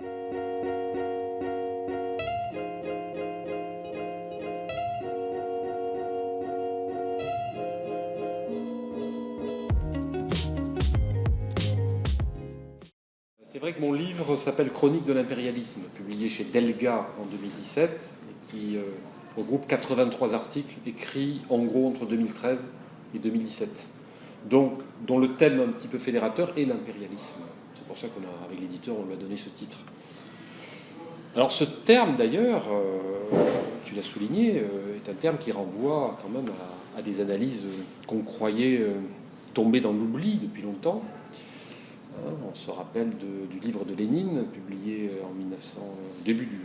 C'est vrai que mon livre s'appelle Chronique de l'impérialisme, publié chez Delga en 2017, et qui regroupe 83 articles écrits en gros entre 2013 et 2017, dont le thème un petit peu fédérateur est l'impérialisme. C'est pour ça avec l'éditeur, on lui a donné ce titre. Alors ce terme d'ailleurs, tu l'as souligné, est un terme qui renvoie quand même à des analyses qu'on croyait tomber dans l'oubli depuis longtemps. On se rappelle du livre de Lénine, publié en début du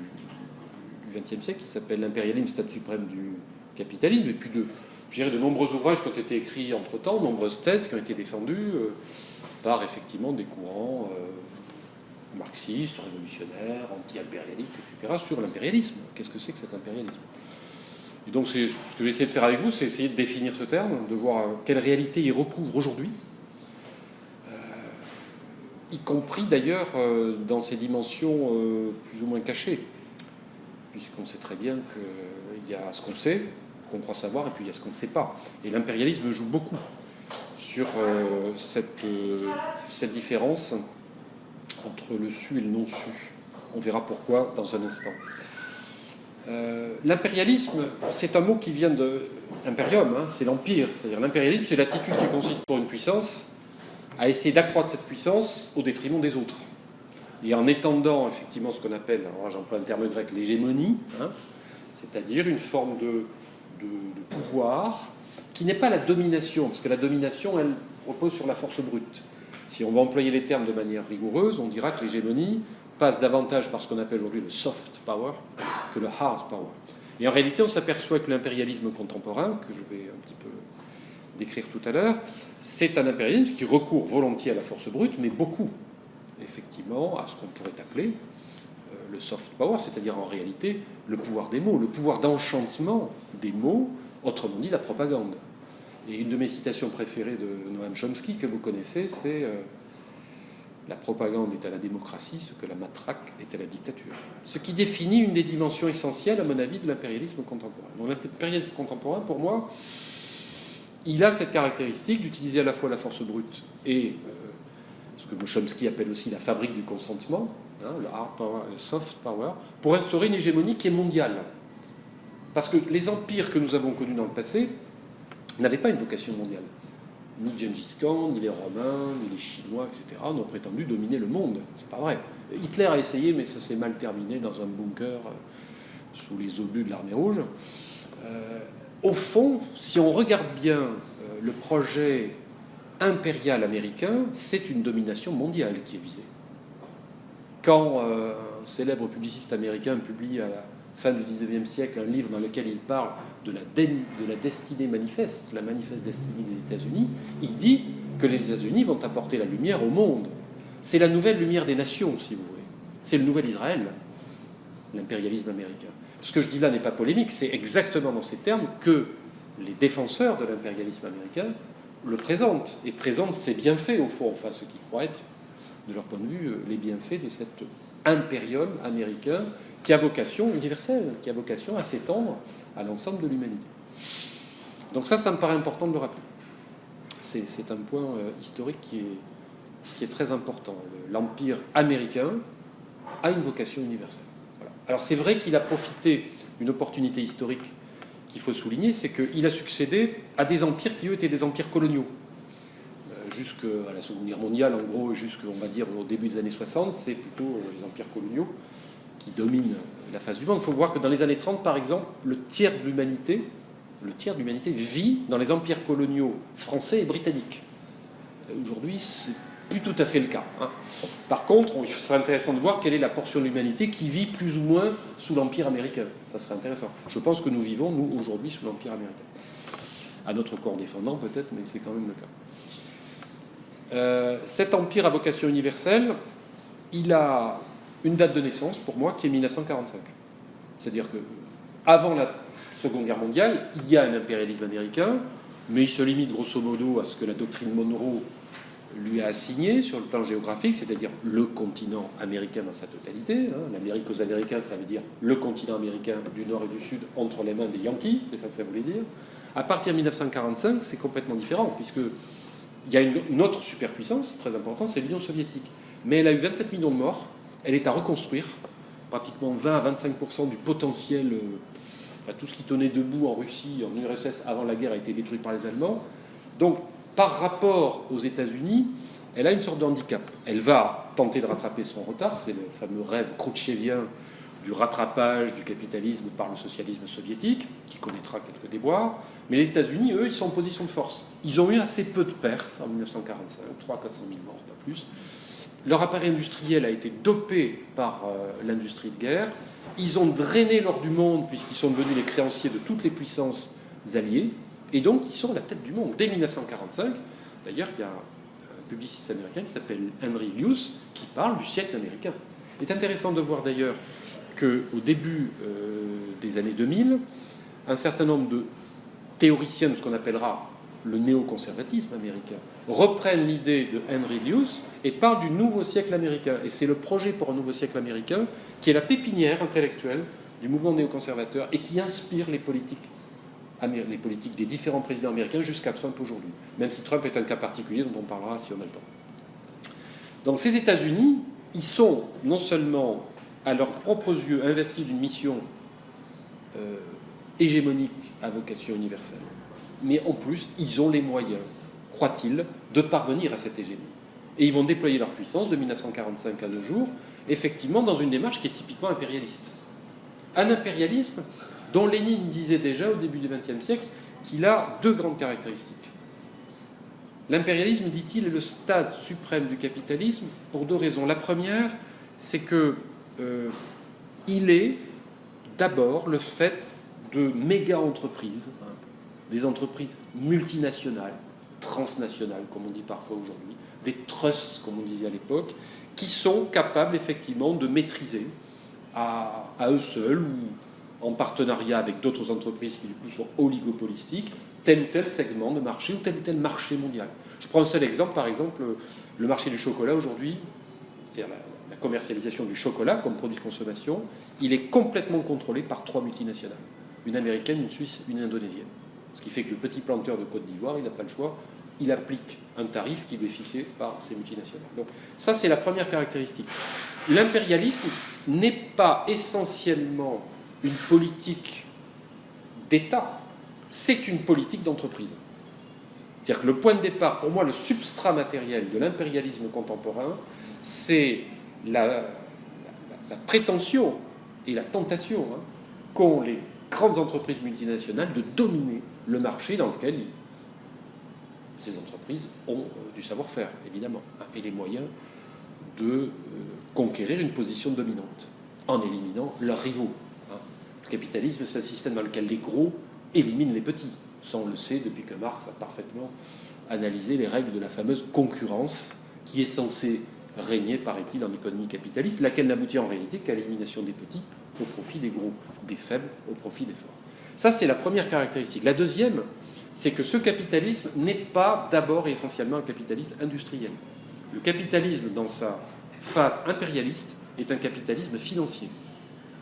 XXe siècle, qui s'appelle L'impérialisme, stade suprême du capitalisme, et puis de nombreux ouvrages qui ont été écrits entre-temps, nombreuses thèses qui ont été défendues par effectivement des courants marxistes, révolutionnaires, anti-impérialistes, etc., sur l'impérialisme. Qu'est-ce que c'est que cet impérialisme ? Et donc ce que j'essaie de faire avec vous, c'est essayer de définir ce terme, de voir quelle réalité il recouvre aujourd'hui, y compris d'ailleurs dans ses dimensions plus ou moins cachées, puisqu'on sait très bien qu'il y a ce qu'on sait, qu'on croit savoir, et puis il y a ce qu'on ne sait pas. Et l'impérialisme joue beaucoup sur cette différence entre le su et le non-su. On verra pourquoi dans un instant. L'impérialisme, c'est un mot qui vient de imperium, c'est l'empire. C'est-à-dire l'impérialisme, c'est l'attitude qui consiste pour une puissance à essayer d'accroître cette puissance au détriment des autres. Et en étendant effectivement ce qu'on appelle, alors j'emploie un terme grec, l'hégémonie, c'est-à-dire une forme de pouvoir qui n'est pas la domination, parce que la domination, elle repose sur la force brute. Si on va employer les termes de manière rigoureuse, on dira que l'hégémonie passe davantage par ce qu'on appelle aujourd'hui le soft power que le hard power. Et en réalité, on s'aperçoit que l'impérialisme contemporain, que je vais un petit peu décrire tout à l'heure, c'est un impérialisme qui recourt volontiers à la force brute, mais beaucoup, effectivement, à ce qu'on pourrait appeler le soft power, c'est-à-dire en réalité le pouvoir des mots, le pouvoir d'enchantement des mots, autrement dit la propagande. Et une de mes citations préférées de Noam Chomsky, que vous connaissez, c'est la propagande est à la démocratie ce que la matraque est à la dictature. Ce qui définit une des dimensions essentielles, à mon avis, de l'impérialisme contemporain. Donc l'impérialisme contemporain, pour moi, il a cette caractéristique d'utiliser à la fois la force brute et ce que Chomsky appelle aussi la fabrique du consentement, le hard power et le soft power, pour instaurer une hégémonie qui est mondiale. Parce que les empires que nous avons connus dans le passé n'avaient pas une vocation mondiale. Ni Gengis Khan, ni les Romains, ni les Chinois, etc. n'ont prétendu dominer le monde. C'est pas vrai. Hitler a essayé, mais ça s'est mal terminé dans un bunker sous les obus de l'armée rouge. Au fond, si on regarde bien le projet impérial américain, c'est une domination mondiale qui est visée. Quand un célèbre publiciste américain publie à la fin du XIXe siècle un livre dans lequel il parle de la destinée manifeste, la manifeste destinée des États-Unis, il dit que les États-Unis vont apporter la lumière au monde. C'est la nouvelle lumière des nations, si vous voulez. C'est le nouvel Israël, l'impérialisme américain. Ce que je dis là n'est pas polémique, c'est exactement dans ces termes que les défenseurs de l'impérialisme américain le présentent, et présentent ses bienfaits, au fond, enfin, ceux qui croient être, de leur point de vue, les bienfaits de cet impérium américain qui a vocation universelle, qui a vocation à s'étendre à l'ensemble de l'humanité. Donc ça me paraît important de le rappeler. C'est un point historique qui est très important. L'empire américain a une vocation universelle. Voilà. Alors c'est vrai qu'il a profité d'une opportunité historique qu'il faut souligner, c'est qu'il a succédé à des empires qui, eux, étaient des empires coloniaux. Jusqu'à la Seconde Guerre mondiale, en gros, et jusqu'au début des années 60, c'est plutôt les empires coloniaux qui dominent la face du monde. Il faut voir que dans les années 30, par exemple, le tiers de l'humanité vit dans les empires coloniaux français et britanniques. Aujourd'hui, c'est plus tout à fait le cas. Par contre, il serait intéressant de voir quelle est la portion de l'humanité qui vit plus ou moins sous l'empire américain. Ça serait intéressant. Je pense que nous vivons, nous, aujourd'hui, sous l'empire américain. À notre corps défendant, peut-être, mais c'est quand même le cas. Cet empire à vocation universelle, il a une date de naissance, pour moi, qui est 1945. C'est-à-dire que avant la Seconde Guerre mondiale, il y a un impérialisme américain, mais il se limite grosso modo à ce que la doctrine Monroe lui a assigné sur le plan géographique, c'est-à-dire le continent américain dans sa totalité. L'Amérique aux Américains, ça veut dire le continent américain du Nord et du Sud entre les mains des Yankees, c'est ça que ça voulait dire. À partir de 1945, c'est complètement différent, puisqu'il y a une autre superpuissance très importante, c'est l'Union soviétique. Mais elle a eu 27 millions de morts, elle est à reconstruire, pratiquement 20 à 25% du potentiel, tout ce qui tenait debout en Russie, en URSS avant la guerre a été détruit par les Allemands. Donc, par rapport aux États-Unis, elle a une sorte de handicap. Elle va tenter de rattraper son retard, c'est le fameux rêve khrouchtchevien du rattrapage du capitalisme par le socialisme soviétique, qui connaîtra quelques déboires. Mais les États-Unis, eux, ils sont en position de force. Ils ont eu assez peu de pertes en 1945, 300 à 400 000 morts, pas plus. Leur appareil industriel a été dopé par l'industrie de guerre. Ils ont drainé l'or du monde, puisqu'ils sont devenus les créanciers de toutes les puissances alliées. Et donc, ils sont à la tête du monde. Dès 1945, d'ailleurs, il y a un publiciste américain qui s'appelle Henry Luce, qui parle du siècle américain. Il est intéressant de voir d'ailleurs qu'au début des années 2000, un certain nombre de théoriciens de ce qu'on appellera le néoconservatisme américain reprennent l'idée de Henry Luce et parlent du nouveau siècle américain. Et c'est le projet pour un nouveau siècle américain qui est la pépinière intellectuelle du mouvement néoconservateur et qui inspire les politiques des différents présidents américains jusqu'à Trump aujourd'hui, même si Trump est un cas particulier dont on parlera si on a le temps. Donc ces États-Unis, ils sont non seulement à leurs propres yeux investis d'une mission hégémonique à vocation universelle, mais en plus, ils ont les moyens, croient-ils, de parvenir à cette hégémonie. Et ils vont déployer leur puissance de 1945 à nos jours, effectivement dans une démarche qui est typiquement impérialiste. Un impérialisme dont Lénine disait déjà au début du XXe siècle qu'il a deux grandes caractéristiques. L'impérialisme, dit-il, est le stade suprême du capitalisme pour deux raisons. La première, c'est que il est d'abord le fait de méga-entreprises, des entreprises multinationales, transnationales, comme on dit parfois aujourd'hui, des trusts, comme on disait à l'époque, qui sont capables effectivement de maîtriser à eux seuls ou en partenariat avec d'autres entreprises qui du coup sont oligopolistiques, tel ou tel segment de marché ou tel marché mondial. Je prends un seul exemple, par exemple, le marché du chocolat aujourd'hui, c'est-à-dire la commercialisation du chocolat comme produit de consommation, il est complètement contrôlé par trois multinationales. Une américaine, une suisse, une indonésienne. Ce qui fait que le petit planteur de Côte d'Ivoire, il n'a pas le choix, il applique un tarif qui lui est fixé par ces multinationales. Donc ça, c'est la première caractéristique. L'impérialisme n'est pas essentiellement une politique d'État, c'est une politique d'entreprise. C'est-à-dire que le point de départ, pour moi, le substrat matériel de l'impérialisme contemporain, c'est la prétention et la tentation qu'ont les grandes entreprises multinationales de dominer le marché dans lequel ces entreprises ont du savoir-faire, évidemment, et les moyens de conquérir une position dominante en éliminant leurs rivaux. Le capitalisme, c'est un système dans lequel les gros éliminent les petits. Ça, on le sait depuis que Marx a parfaitement analysé les règles de la fameuse concurrence qui est censée régner, paraît-il, dans l'économie capitaliste, laquelle n'aboutit en réalité qu'à l'élimination des petits au profit des gros, des faibles au profit des forts. Ça, c'est la première caractéristique. La deuxième, c'est que ce capitalisme n'est pas d'abord et essentiellement un capitalisme industriel. Le capitalisme, dans sa phase impérialiste, est un capitalisme financier.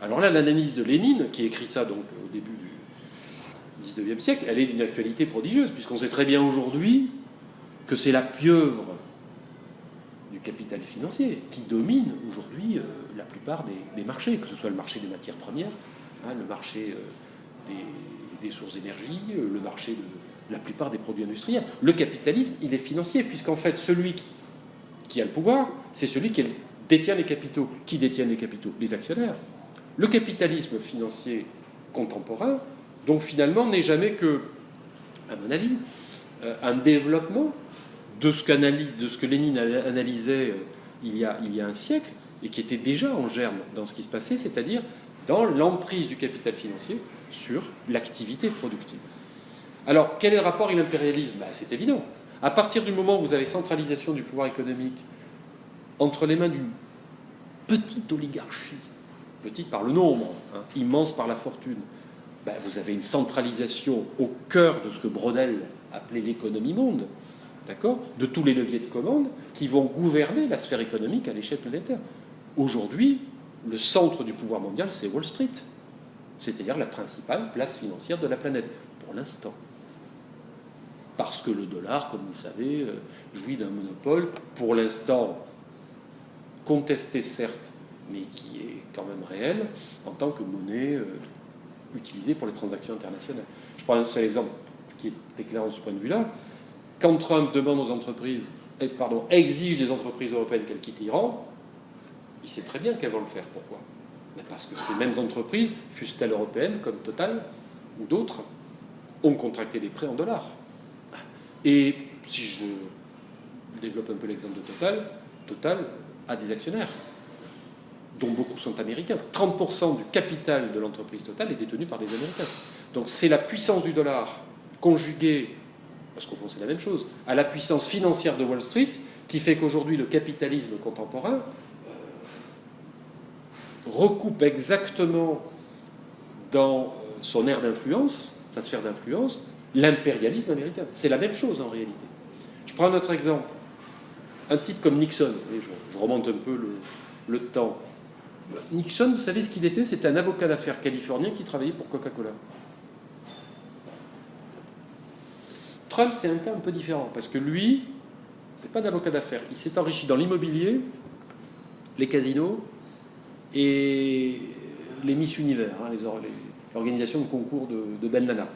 Alors là, l'analyse de Lénine, qui écrit ça donc au début du XIXe siècle, elle est d'une actualité prodigieuse, puisqu'on sait très bien aujourd'hui que c'est la pieuvre du capital financier qui domine aujourd'hui la plupart des marchés, que ce soit le marché des matières premières, le marché des sources d'énergie, le marché de la plupart des produits industriels. Le capitalisme, il est financier, puisqu'en fait, celui qui a le pouvoir, c'est celui qui détient les capitaux. Qui détient les capitaux? Les actionnaires. Le capitalisme financier contemporain, donc finalement, n'est jamais que, à mon avis, un développement de ce que Lénine analysait il y a un siècle, et qui était déjà en germe dans ce qui se passait, c'est-à-dire dans l'emprise du capital financier sur l'activité productive. Alors, quel est le rapport avec l'impérialisme? C'est évident. À partir du moment où vous avez centralisation du pouvoir économique entre les mains d'une petite oligarchie, petite par le nombre, immense par la fortune, vous avez une centralisation au cœur de ce que Brodel appelait l'économie monde, d'accord, de tous les leviers de commande qui vont gouverner la sphère économique à l'échelle planétaire. Aujourd'hui, le centre du pouvoir mondial, c'est Wall Street, c'est-à-dire la principale place financière de la planète, pour l'instant. Parce que le dollar, comme vous savez, jouit d'un monopole, pour l'instant, contesté certes, mais qui est quand même réel, en tant que monnaie utilisée pour les transactions internationales. Je prends un seul exemple qui est éclairant de ce point de vue-là. Quand Trump demande aux entreprises, exige des entreprises européennes qu'elles quittent l'Iran, il sait très bien qu'elles vont le faire. Pourquoi ? Mais parce que ces mêmes entreprises, fussent-elles européennes comme Total ou d'autres, ont contracté des prêts en dollars. Et si je développe un peu l'exemple de Total a des actionnaires, dont beaucoup sont américains. 30% du capital de l'entreprise Total est détenu par des Américains. Donc c'est la puissance du dollar conjuguée, parce qu'au fond c'est la même chose, à la puissance financière de Wall Street qui fait qu'aujourd'hui le capitalisme contemporain recoupe exactement dans son aire d'influence, sa sphère d'influence, l'impérialisme américain. C'est la même chose en réalité. Je prends un autre exemple. Un type comme Nixon, et je remonte un peu le temps. Nixon, vous savez ce qu'il était ? C'était un avocat d'affaires californien qui travaillait pour Coca-Cola. Trump, c'est un cas un peu différent, parce que lui, c'est pas un avocat d'affaires. Il s'est enrichi dans l'immobilier, les casinos et les Miss Univers, l'organisation de concours de belles nanas.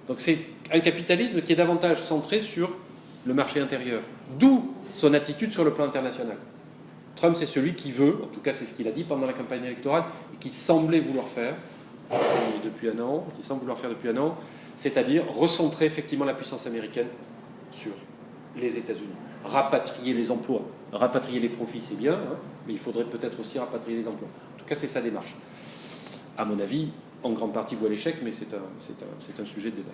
Donc c'est un capitalisme qui est davantage centré sur le marché intérieur. D'où son attitude sur le plan international. Trump, c'est celui qui veut, en tout cas c'est ce qu'il a dit pendant la campagne électorale, et qui semblait vouloir faire depuis un an, c'est-à-dire recentrer effectivement la puissance américaine sur les États-Unis. Rapatrier les emplois, rapatrier les profits, c'est bien, mais il faudrait peut-être aussi rapatrier les emplois. En tout cas, c'est sa démarche. À mon avis, en grande partie voit l'échec, mais c'est un sujet de débat.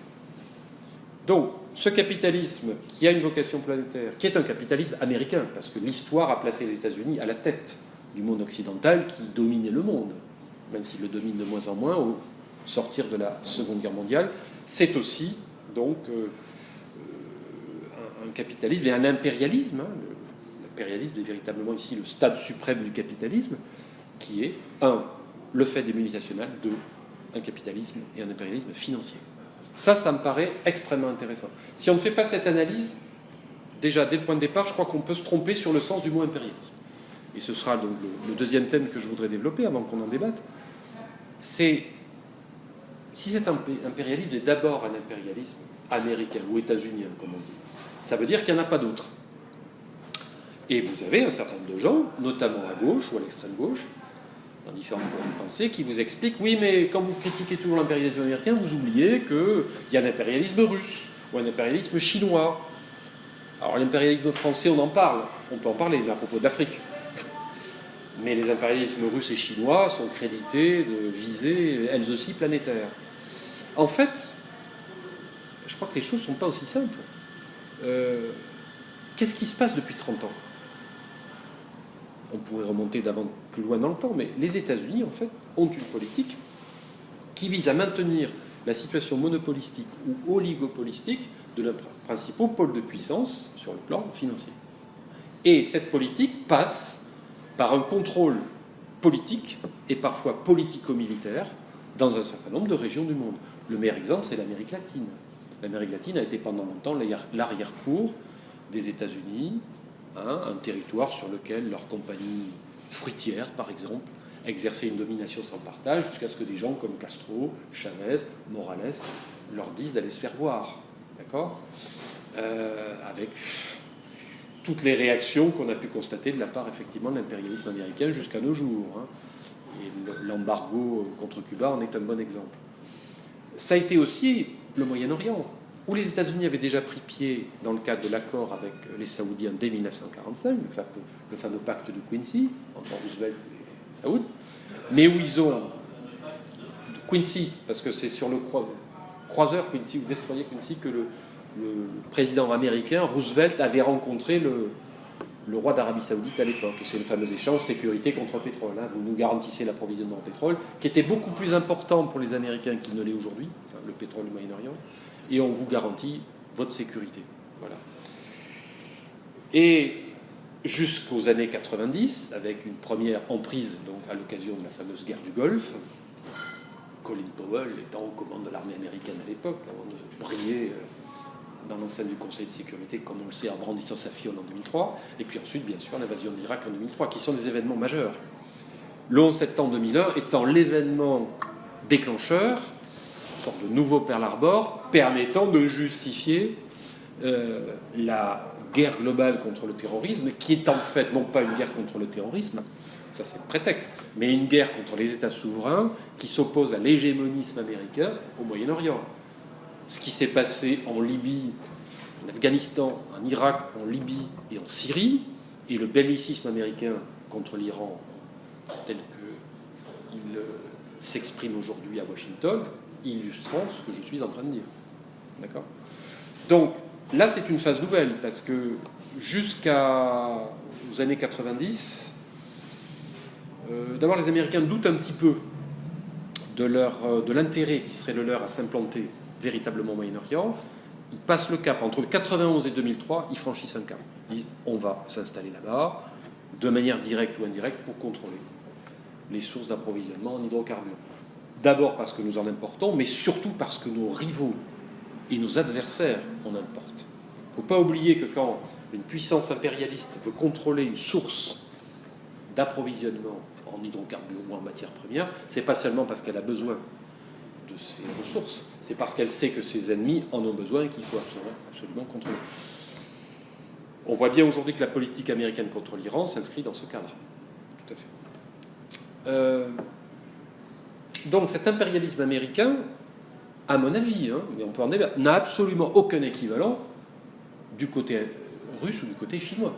Donc, ce capitalisme qui a une vocation planétaire, qui est un capitalisme américain, parce que l'histoire a placé les États-Unis à la tête du monde occidental qui dominait le monde, même s'il le domine de moins en moins au sortir de la Seconde Guerre mondiale, c'est aussi donc un capitalisme et un impérialisme. L'impérialisme est véritablement ici le stade suprême du capitalisme, qui est, le fait des multinationales, un capitalisme et un impérialisme financier. Ça me paraît extrêmement intéressant. Si on ne fait pas cette analyse, déjà, dès le point de départ, je crois qu'on peut se tromper sur le sens du mot impérialisme. Et ce sera donc le deuxième thème que je voudrais développer avant qu'on en débatte. C'est, si cet impérialisme est d'abord un impérialisme américain ou états-unien, comme on dit, ça veut dire qu'il n'y en a pas d'autres. Et vous avez un certain nombre de gens, notamment à gauche ou à l'extrême gauche, dans différents courants de pensée, qui vous expliquent, oui, mais quand vous critiquez toujours l'impérialisme américain, vous oubliez qu'il y a un impérialisme russe ou un impérialisme chinois. Alors l'impérialisme français, on en parle, on peut en parler, mais à propos de l'Afrique. Mais les impérialismes russes et chinois sont crédités de visées, elles aussi, planétaires. En fait, je crois que les choses ne sont pas aussi simples. Qu'est-ce qui se passe depuis 30 ans ? On pourrait remonter plus loin dans le temps, mais les États-Unis, en fait, ont une politique qui vise à maintenir la situation monopolistique ou oligopolistique de leurs principaux pôles de puissance sur le plan financier. Et cette politique passe par un contrôle politique et parfois politico-militaire dans un certain nombre de régions du monde. Le meilleur exemple, c'est l'Amérique latine. L'Amérique latine a été pendant longtemps l'arrière-cour des États-Unis, un territoire sur lequel leurs compagnies fruitières, par exemple, exerçaient une domination sans partage, jusqu'à ce que des gens comme Castro, Chavez, Morales leur disent d'aller se faire voir. D'accord ? Avec toutes les réactions qu'on a pu constater de la part, effectivement, de l'impérialisme américain jusqu'à nos jours. Et l'embargo contre Cuba en est un bon exemple. Ça a été aussi le Moyen-Orient, où les États-Unis avaient déjà pris pied dans le cadre de l'accord avec les Saoudiens dès 1945, le fameux pacte de Quincy, entre Roosevelt et Saoud, mais où ils ont... Quincy, parce que c'est sur le croiseur Quincy ou destroyer Quincy que le président américain, Roosevelt, avait rencontré le roi d'Arabie Saoudite à l'époque. C'est le fameux échange sécurité contre pétrole. Vous nous garantissez l'approvisionnement en pétrole, qui était beaucoup plus important pour les Américains qu'il ne l'est aujourd'hui, le pétrole du Moyen-Orient, et on vous garantit votre sécurité. Voilà. Et jusqu'aux années 90, avec une première emprise donc, à l'occasion de la fameuse guerre du Golfe, Colin Powell étant aux commandes de l'armée américaine à l'époque, avant de briller dans l'enceinte du Conseil de sécurité, comme on le sait, en brandissant sa fiole en 2003, et puis ensuite, bien sûr, l'invasion de l'Irak en 2003, qui sont des événements majeurs. Le 11 septembre 2001 étant l'événement déclencheur, une sorte de nouveau Pearl Harbor, permettant de justifier la guerre globale contre le terrorisme, qui est en fait non pas une guerre contre le terrorisme, ça c'est le prétexte, mais une guerre contre les États souverains qui s'opposent à l'hégémonisme américain au Moyen-Orient. Ce qui s'est passé en Libye, en Afghanistan, en Irak, en Libye et en Syrie, et le bellicisme américain contre l'Iran tel qu'il s'exprime aujourd'hui à Washington, illustrant ce que je suis en train de dire. D'accord ? Donc, là, c'est une phase nouvelle, parce que jusqu'aux années 90, d'abord, les Américains doutent un petit peu de l'intérêt qui serait le leur à s'implanter véritablement au Moyen-Orient. Ils passent le cap. Entre 91 et 2003, ils franchissent un cap. Ils disent, on va s'installer là-bas, de manière directe ou indirecte, pour contrôler les sources d'approvisionnement en hydrocarbures. D'abord parce que nous en importons, mais surtout parce que nos rivaux et nos adversaires en importent. Il ne faut pas oublier que quand une puissance impérialiste veut contrôler une source d'approvisionnement en hydrocarbures ou en matières premières, c'est pas seulement parce qu'elle a besoin de ces ressources, c'est parce qu'elle sait que ses ennemis en ont besoin et qu'il faut absolument contrôler. On voit bien aujourd'hui que la politique américaine contre l'Iran s'inscrit dans ce cadre. Tout à fait. Donc cet impérialisme américain, à mon avis, et on peut en débattre, n'a absolument aucun équivalent du côté russe ou du côté chinois.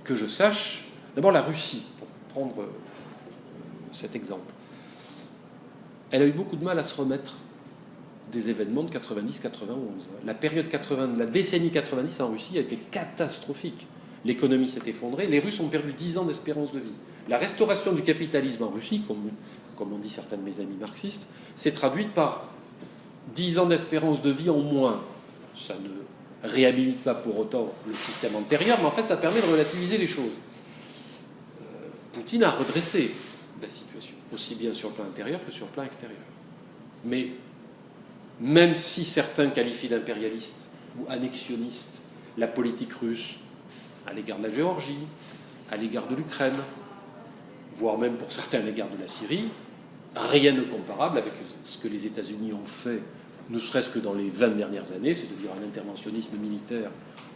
Que je sache, d'abord la Russie, pour prendre cet exemple, elle a eu beaucoup de mal à se remettre des événements de 90-91. La période 80, la décennie 90 en Russie a été catastrophique. L'économie s'est effondrée, les Russes ont perdu 10 ans d'espérance de vie. La restauration du capitalisme en Russie, comme ont dit certains de mes amis marxistes, s'est traduite par 10 ans d'espérance de vie en moins. Ça ne réhabilite pas pour autant le système antérieur, mais en fait ça permet de relativiser les choses. Poutine a redressé la situation, aussi bien sur le plan intérieur que sur le plan extérieur. Mais même si certains qualifient d'impérialiste ou annexionniste la politique russe à l'égard de la Géorgie, à l'égard de l'Ukraine, voire même pour certains à l'égard de la Syrie, rien de comparable avec ce que les États-Unis ont fait, ne serait-ce que dans les 20 dernières années, c'est-à-dire un interventionnisme militaire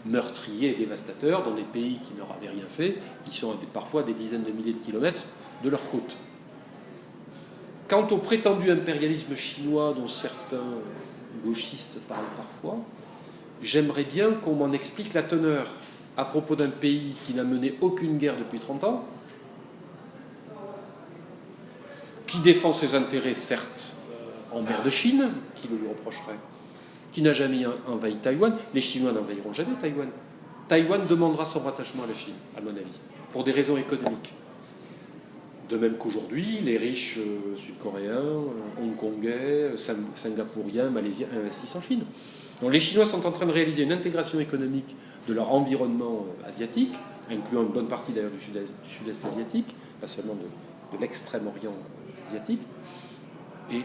meurtrier et dévastateur dans des pays qui n'en avaient rien fait, qui sont parfois des dizaines de milliers de kilomètres de leur côte. Quant au prétendu impérialisme chinois dont certains gauchistes parlent parfois, j'aimerais bien qu'on m'en explique la teneur à propos d'un pays qui n'a mené aucune guerre depuis 30 ans, qui défend ses intérêts, certes, en mer de Chine, qui le lui reprocherait, qui n'a jamais envahi Taïwan. Les Chinois n'envahiront jamais Taïwan. Taïwan demandera son rattachement à la Chine, à mon avis, pour des raisons économiques. De même qu'aujourd'hui, les riches sud-coréens, hongkongais, singapouriens, malaisiens investissent en Chine. Donc les Chinois sont en train de réaliser une intégration économique de leur environnement asiatique, incluant une bonne partie d'ailleurs du sud-est asiatique, pas seulement de l'extrême-orient asiatique, et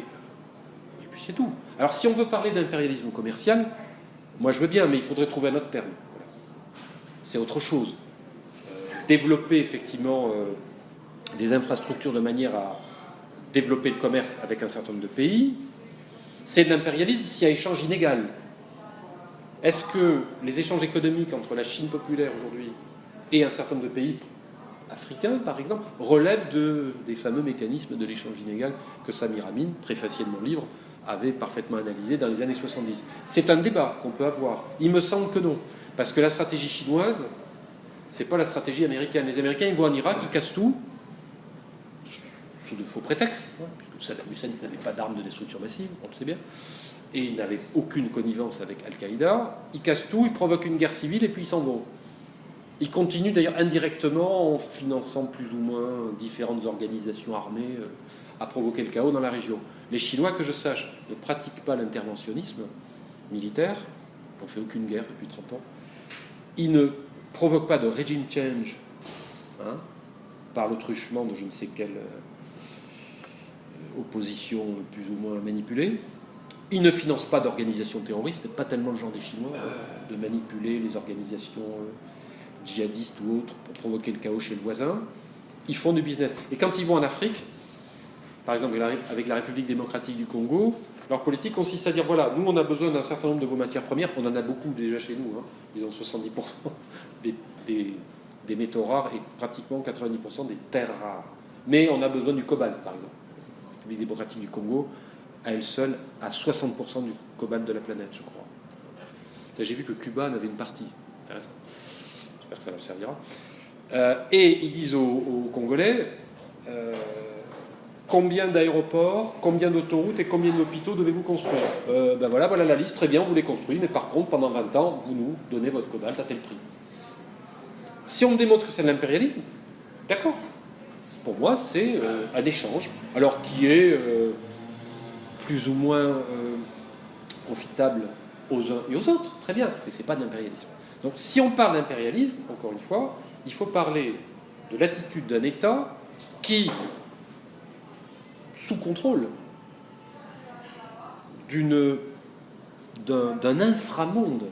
puis c'est tout. Alors si on veut parler d'impérialisme commercial, moi je veux bien, mais il faudrait trouver un autre terme. Voilà. C'est autre chose. Développer effectivement des infrastructures de manière à développer le commerce avec un certain nombre de pays, c'est de l'impérialisme s'il y a échange inégal. Est-ce que les échanges économiques entre la Chine populaire aujourd'hui et un certain nombre de pays africains, par exemple, relèvent des fameux mécanismes de l'échange inégal que Samir Amin, préfacier de mon livre, avait parfaitement analysé dans les années 70. C'est un débat qu'on peut avoir. Il me semble que non. Parce que la stratégie chinoise, c'est pas la stratégie américaine. Les Américains, ils vont en Irak, ils cassent tout, sous de faux prétextes, puisque Saddam Hussein n'avait pas d'armes de destruction massive, on le sait bien, et il n'avait aucune connivence avec Al-Qaïda. Ils cassent tout, ils provoquent une guerre civile, et puis ils s'en vont. Ils continuent d'ailleurs indirectement, en finançant plus ou moins différentes organisations armées, à provoquer le chaos dans la région. Les Chinois, que je sache, ne pratiquent pas l'interventionnisme militaire, n'ont fait aucune guerre depuis 30 ans. Ils ne provoque pas de regime change, hein, par le truchement de je ne sais quelle opposition plus ou moins manipulée. Il ne finance pas d'organisations terroristes, pas tellement le genre des Chinois, de manipuler les organisations djihadistes ou autres pour provoquer le chaos chez le voisin. Ils font du business. Et quand ils vont en Afrique, par exemple avec la République démocratique du Congo, leur politique consiste à dire, voilà, nous on a besoin d'un certain nombre de vos matières premières, on en a beaucoup déjà chez nous, hein. Ils ont 70% des métaux rares et pratiquement 90% des terres rares. Mais on a besoin du cobalt, par exemple. La République démocratique du Congo, à elle seule, a 60% du cobalt de la planète, je crois. J'ai vu que Cuba en avait une partie. Intéressant. J'espère que ça leur servira. Et ils disent aux Congolais, combien d'aéroports, combien d'autoroutes et combien d'hôpitaux devez-vous construire? Ben voilà la liste, très bien, on vous les construit, mais par contre, pendant 20 ans, vous nous donnez votre cobalt à tel prix. Si on me démontre que c'est de l'impérialisme, d'accord. Pour moi, c'est un échange, alors qui est plus ou moins profitable aux uns et aux autres, très bien, mais ce n'est pas de l'impérialisme. Donc si on parle d'impérialisme, encore une fois, il faut parler de l'attitude d'un État qui, sous contrôle d'un inframonde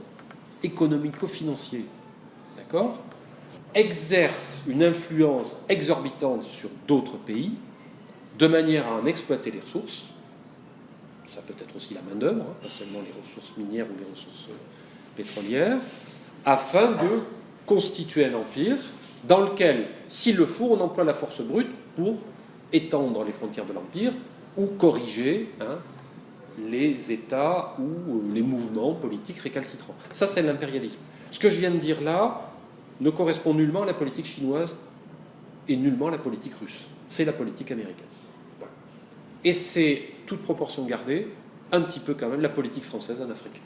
économico-financier, d'accord, exerce une influence exorbitante sur d'autres pays, de manière à en exploiter les ressources. Ça peut être aussi la main-d'œuvre, hein, pas seulement les ressources minières ou les ressources pétrolières, afin de constituer un empire dans lequel, s'il le faut, on emploie la force brute pour étendre les frontières de l'empire ou corriger, hein, les États ou les mouvements politiques récalcitrants. Ça, c'est l'impérialisme. Ce que je viens de dire là ne correspond nullement à la politique chinoise et nullement à la politique russe. C'est la politique américaine. Voilà. Et c'est, toute proportion gardée, un petit peu quand même la politique française en Afrique.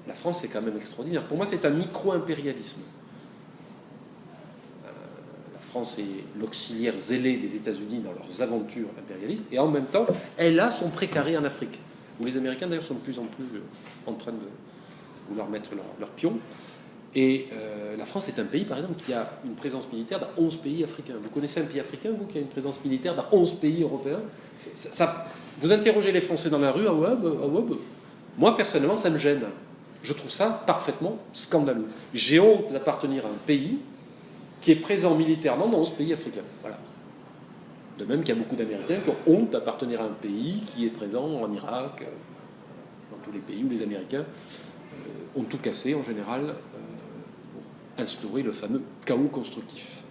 La France est quand même extraordinaire. Pour moi, c'est un micro-impérialisme. La France est l'auxiliaire zélé des États-Unis dans leurs aventures impérialistes, et en même temps, elle a son précaré en Afrique, où les Américains d'ailleurs sont de plus en plus en train de vouloir mettre leur pion. Et la France est un pays, par exemple, qui a une présence militaire dans 11 pays africains. Vous connaissez un pays africain, vous, qui a une présence militaire dans 11 pays européens? Vous interrogez les Français dans la rue, moi, personnellement, ça me gêne. Je trouve ça parfaitement scandaleux. J'ai honte d'appartenir à un pays qui est présent militairement dans 11 pays africains. Voilà. De même qu'il y a beaucoup d'Américains qui ont honte d'appartenir à un pays qui est présent en Irak, dans tous les pays où les Américains ont tout cassé, en général, pour instaurer le fameux chaos constructif.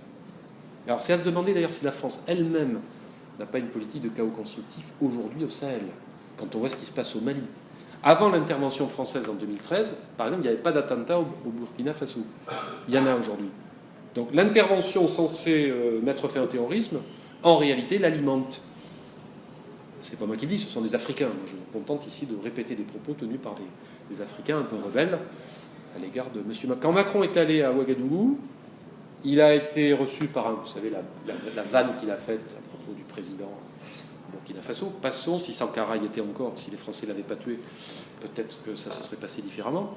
Alors c'est à se demander d'ailleurs si la France elle-même n'a pas une politique de chaos constructif aujourd'hui au Sahel, quand on voit ce qui se passe au Mali. Avant l'intervention française en 2013, par exemple, il n'y avait pas d'attentat au Burkina Faso. Il y en a aujourd'hui. Donc l'intervention censée mettre fin au terrorisme, en réalité, l'alimente. C'est pas moi qui le dis, ce sont des Africains. Moi, je me contente ici de répéter des propos tenus par des Africains un peu rebelles à l'égard de M. Macron. Quand Macron est allé à Ouagadougou, il a été reçu par vous savez, la vanne qu'il a faite à propos du président Burkina Faso. Passons, si Sankara y était encore, si les Français ne l'avaient pas tué, peut-être que ça se serait passé différemment.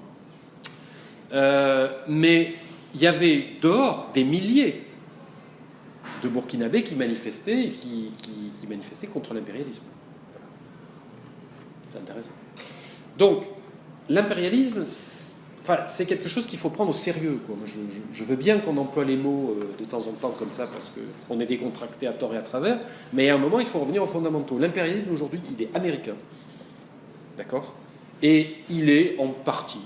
Mais il y avait dehors des milliers de Burkinabés qui manifestaient, qui manifestaient contre l'impérialisme. C'est intéressant. Donc, l'impérialisme, c'est quelque chose qu'il faut prendre au sérieux, quoi. Je veux bien qu'on emploie les mots de temps en temps comme ça, parce qu'on est décontracté à tort et à travers, mais à un moment, il faut revenir aux fondamentaux. L'impérialisme, aujourd'hui, il est américain. D'accord? Et il est en partie,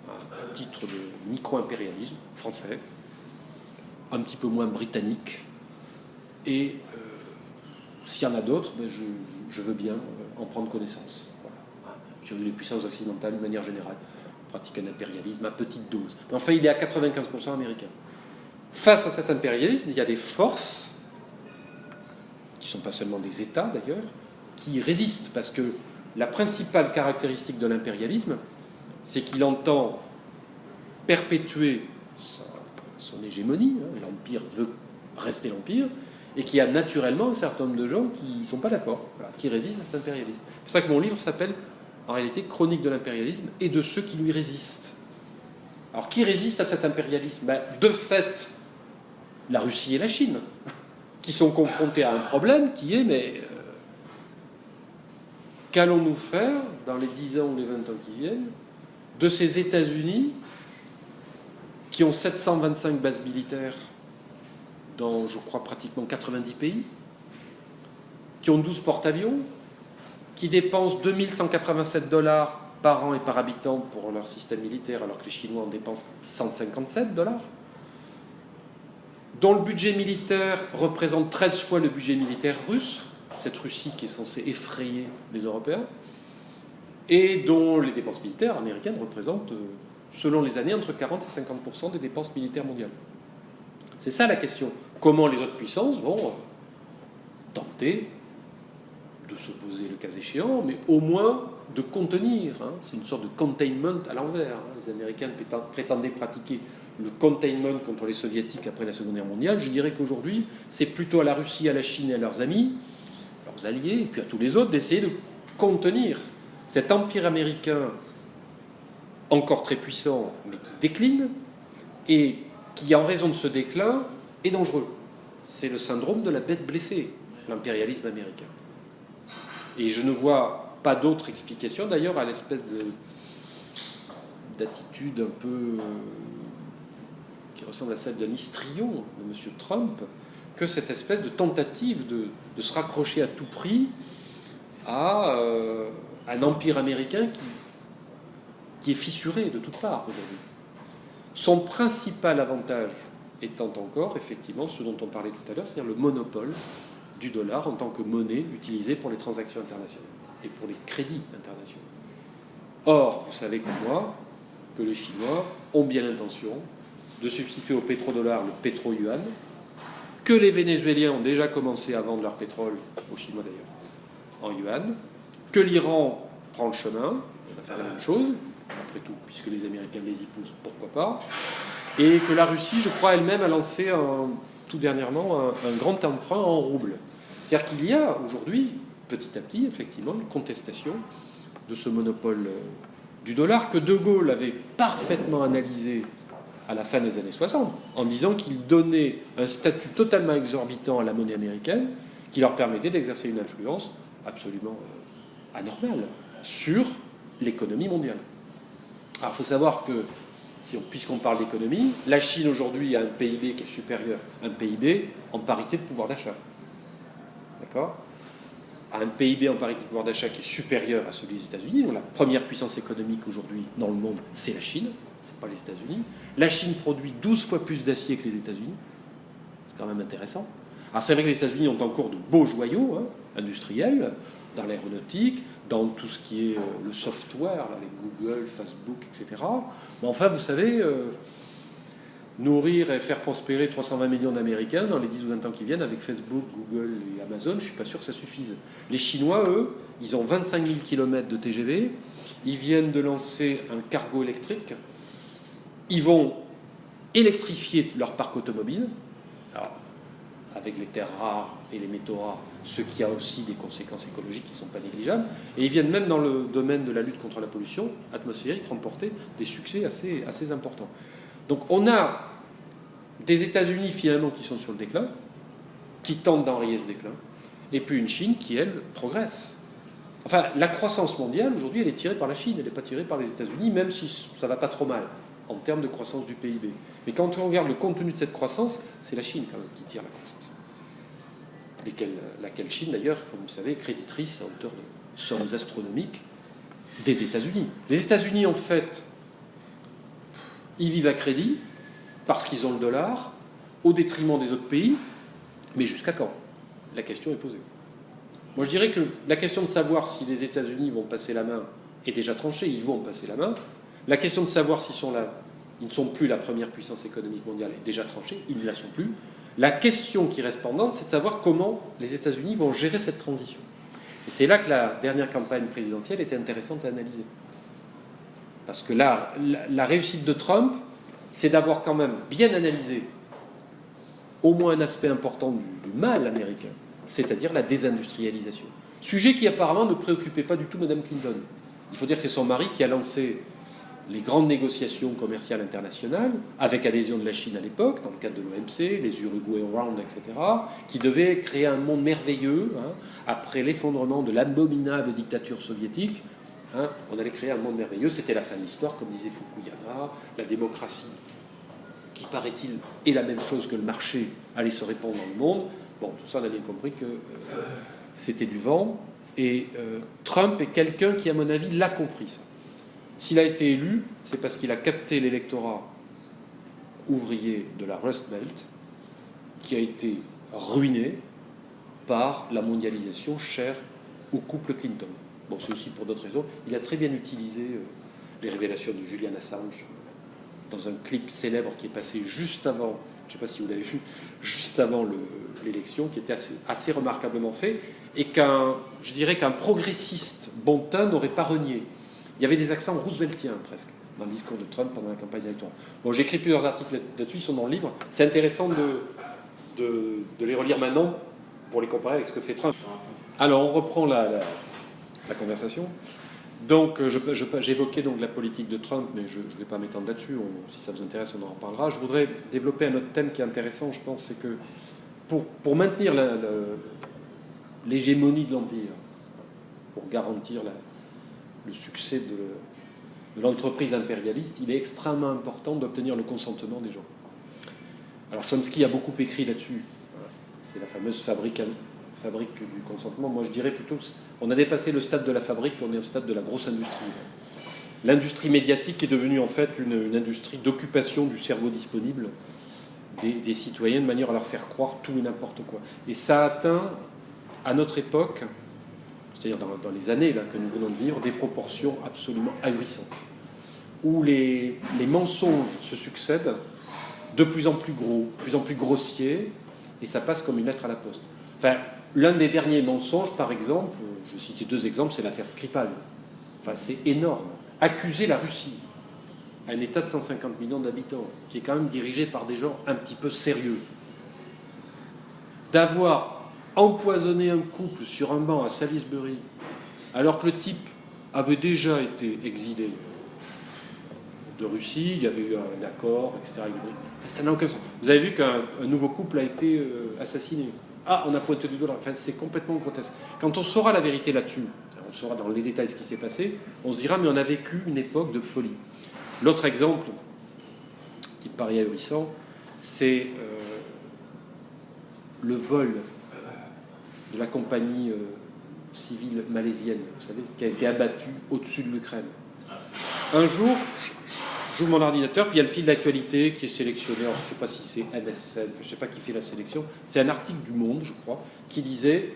à titre de micro-impérialisme français, un petit peu moins britannique. Et s'il y en a d'autres, ben je veux bien en prendre connaissance. Voilà. J'ai vu les puissances occidentales, de manière générale, pratiquent un impérialisme à petite dose. Mais enfin, il est à 95% américain. Face à cet impérialisme, il y a des forces, qui ne sont pas seulement des États d'ailleurs, qui résistent. Parce que la principale caractéristique de l'impérialisme, c'est qu'il entend perpétuer son hégémonie. L'Empire veut rester l'Empire. Et qu'il y a naturellement un certain nombre de gens qui ne sont pas d'accord, voilà, qui résistent à cet impérialisme. C'est pour ça que mon livre s'appelle, en réalité, Chronique de l'impérialisme et de ceux qui lui résistent. Alors qui résiste à cet impérialisme? De fait, la Russie et la Chine, qui sont confrontés à un problème qui est, qu'allons-nous faire dans les 10 ans ou les 20 ans qui viennent de ces États-Unis qui ont 725 bases militaires dans, je crois, pratiquement 90 pays, qui ont 12 porte-avions, qui dépensent 2187 $ par an et par habitant pour leur système militaire, alors que les Chinois en dépensent 157 $, dont le budget militaire représente 13 fois le budget militaire russe, cette Russie qui est censée effrayer les Européens, et dont les dépenses militaires américaines représentent, selon les années, entre 40 et 50% des dépenses militaires mondiales. C'est ça la question. Comment les autres puissances vont tenter de s'opposer le cas échéant, mais au moins de contenir. C'est une sorte de containment à l'envers. Les Américains prétendaient pratiquer le containment contre les Soviétiques après la Seconde Guerre mondiale. Je dirais qu'aujourd'hui, c'est plutôt à la Russie, à la Chine et à leurs amis, leurs alliés, et puis à tous les autres, d'essayer de contenir cet empire américain encore très puissant, mais qui décline, et qui, en raison de ce déclin, est dangereux. C'est le syndrome de la bête blessée, l'impérialisme américain. Et je ne vois pas d'autre explication, d'ailleurs, à l'espèce d'attitude un peu qui ressemble à celle d'un histrion de M. Trump, que cette espèce de tentative de se raccrocher à tout prix à un empire américain qui est fissuré de toutes parts aujourd'hui. Son principal avantage étant encore, effectivement, ce dont on parlait tout à l'heure, c'est-à-dire le monopole du dollar en tant que monnaie utilisée pour les transactions internationales et pour les crédits internationaux. Or, vous savez comme moi que les Chinois ont bien l'intention de substituer au pétrodollar le pétro-yuan, que les Vénézuéliens ont déjà commencé à vendre leur pétrole, aux Chinois d'ailleurs, en yuan, que l'Iran prend le chemin, il va faire la même chose, après tout, puisque les Américains les y poussent, pourquoi pas, et que la Russie, je crois, elle-même a lancé tout dernièrement un grand emprunt en roubles. C'est-à-dire qu'il y a aujourd'hui, petit à petit, effectivement, une contestation de ce monopole du dollar que De Gaulle avait parfaitement analysé à la fin des années 60, en disant qu'il donnait un statut totalement exorbitant à la monnaie américaine, qui leur permettait d'exercer une influence absolument anormale sur l'économie mondiale. Alors, il faut savoir que, puisqu'on parle d'économie, la Chine aujourd'hui a un PIB qui est supérieur à un PIB en parité de pouvoir d'achat. D'accord ? À un PIB en parité de pouvoir d'achat qui est supérieur à celui des États-Unis. Donc la première puissance économique aujourd'hui dans le monde, c'est la Chine, c'est pas les États-Unis. La Chine produit 12 fois plus d'acier que les États-Unis. C'est quand même intéressant. Alors c'est vrai que les États-Unis ont encore de beaux joyaux industriels, dans l'aéronautique, dans tout ce qui est le software, là, les Google, Facebook, etc. Mais enfin, vous savez, nourrir et faire prospérer 320 millions d'Américains dans les 10 ou 20 ans qui viennent avec Facebook, Google et Amazon, je ne suis pas sûr que ça suffise. Les Chinois, eux, ils ont 25 000 km de TGV, ils viennent de lancer un cargo électrique, ils vont électrifier leur parc automobile, alors, avec les terres rares et les métaux rares, ce qui a aussi des conséquences écologiques qui ne sont pas négligeables, et ils viennent même dans le domaine de la lutte contre la pollution atmosphérique remporter des succès assez importants. Donc on a des États-Unis finalement qui sont sur le déclin, qui tentent d'enrayer ce déclin, et puis une Chine qui, elle, progresse. Enfin, la croissance mondiale, aujourd'hui, elle est tirée par la Chine, elle n'est pas tirée par les États-Unis, même si ça ne va pas trop mal en termes de croissance du PIB. Mais quand on regarde le contenu de cette croissance, c'est la Chine quand même qui tire la croissance. Laquelle Chine, d'ailleurs, comme vous le savez, est créditrice à hauteur de sommes astronomiques des États-Unis. Les États-Unis, en fait, ils vivent à crédit parce qu'ils ont le dollar au détriment des autres pays, mais jusqu'à quand? La question est posée. Moi, je dirais que la question de savoir si les États-Unis vont passer la main est déjà tranchée, ils vont passer la main. La question de savoir s'ils sont là, ils ne sont plus la première puissance économique mondiale, est déjà tranchée, ils ne la sont plus. La question qui reste pendante, c'est de savoir comment les États-Unis vont gérer cette transition. Et c'est là que la dernière campagne présidentielle était intéressante à analyser. Parce que là, la réussite de Trump, c'est d'avoir quand même bien analysé au moins un aspect important du mal américain, c'est-à-dire la désindustrialisation. Sujet qui apparemment ne préoccupait pas du tout Mme Clinton. Il faut dire que c'est son mari qui a lancé les grandes négociations commerciales internationales, avec adhésion de la Chine à l'époque, dans le cadre de l'OMC, les Uruguay Round, etc., qui devaient créer un monde merveilleux, hein, après l'effondrement de l'abominable dictature soviétique. Hein, on allait créer un monde merveilleux, c'était la fin de l'histoire, comme disait Fukuyama, la démocratie, qui paraît-il est la même chose que le marché, allait se répandre dans le monde. Bon, tout ça, on a bien compris que c'était du vent. Et Trump est quelqu'un qui, à mon avis, l'a compris, ça. S'il a été élu, c'est parce qu'il a capté l'électorat ouvrier de la Rust Belt, qui a été ruiné par la mondialisation chère au couple Clinton. Bon, c'est aussi pour d'autres raisons. Il a très bien utilisé les révélations de Julian Assange dans un clip célèbre qui est passé juste avant, je ne sais pas si vous l'avez vu, juste avant l'élection, qui était assez remarquablement fait, et je dirais qu'un progressiste bon teint n'aurait pas renié. Il y avait des accents rooseveltiens presque dans le discours de Trump pendant la campagne électorale. Bon, j'ai écrit plusieurs articles là-dessus, ils sont dans le livre. C'est intéressant de les relire maintenant pour les comparer avec ce que fait Trump. Alors, on reprend la conversation. Donc, j'évoquais donc la politique de Trump, mais je ne vais pas m'étendre là-dessus. Si ça vous intéresse, on en reparlera. Je voudrais développer un autre thème qui est intéressant, je pense, c'est que pour maintenir l'hégémonie de l'Empire, pour garantir le succès de l'entreprise impérialiste, il est extrêmement important d'obtenir le consentement des gens. Alors Chomsky a beaucoup écrit là-dessus. C'est la fameuse fabrique du consentement. Moi, je dirais plutôt qu'on a dépassé le stade de la fabrique, on est au stade de la grosse industrie. L'industrie médiatique est devenue en fait une industrie d'occupation du cerveau disponible des citoyens de manière à leur faire croire tout et n'importe quoi. Et ça a atteint, à notre époque, c'est-à-dire dans les années là, que nous venons de vivre, des proportions absolument ahurissantes, où les mensonges se succèdent, de plus en plus gros, de plus en plus grossiers, et ça passe comme une lettre à la poste. Enfin, l'un des derniers mensonges, par exemple, je vais citer 2 exemples, c'est l'affaire Skripal. Enfin, c'est énorme. Accuser la Russie, un État de 150 millions d'habitants, qui est quand même dirigé par des gens un petit peu sérieux, d'avoir empoisonner un couple sur un banc à Salisbury, alors que le type avait déjà été exilé de Russie, il y avait eu un accord, etc. Ça n'a aucun sens. Vous avez vu qu'un nouveau couple a été assassiné. Ah, on a pointé du doigt. Enfin, c'est complètement grotesque. Quand on saura la vérité là-dessus, on saura dans les détails ce qui s'est passé, on se dira, mais on a vécu une époque de folie. L'autre exemple, qui me paraît ahurissant, c'est le vol de la compagnie civile malaisienne, vous savez, qui a été abattue au-dessus de l'Ukraine. Un jour, j'ouvre mon ordinateur, puis il y a le fil d'actualité qui est sélectionné. Alors, je ne sais pas si c'est NSN, je ne sais pas qui fait la sélection. C'est un article du Monde, je crois, qui disait,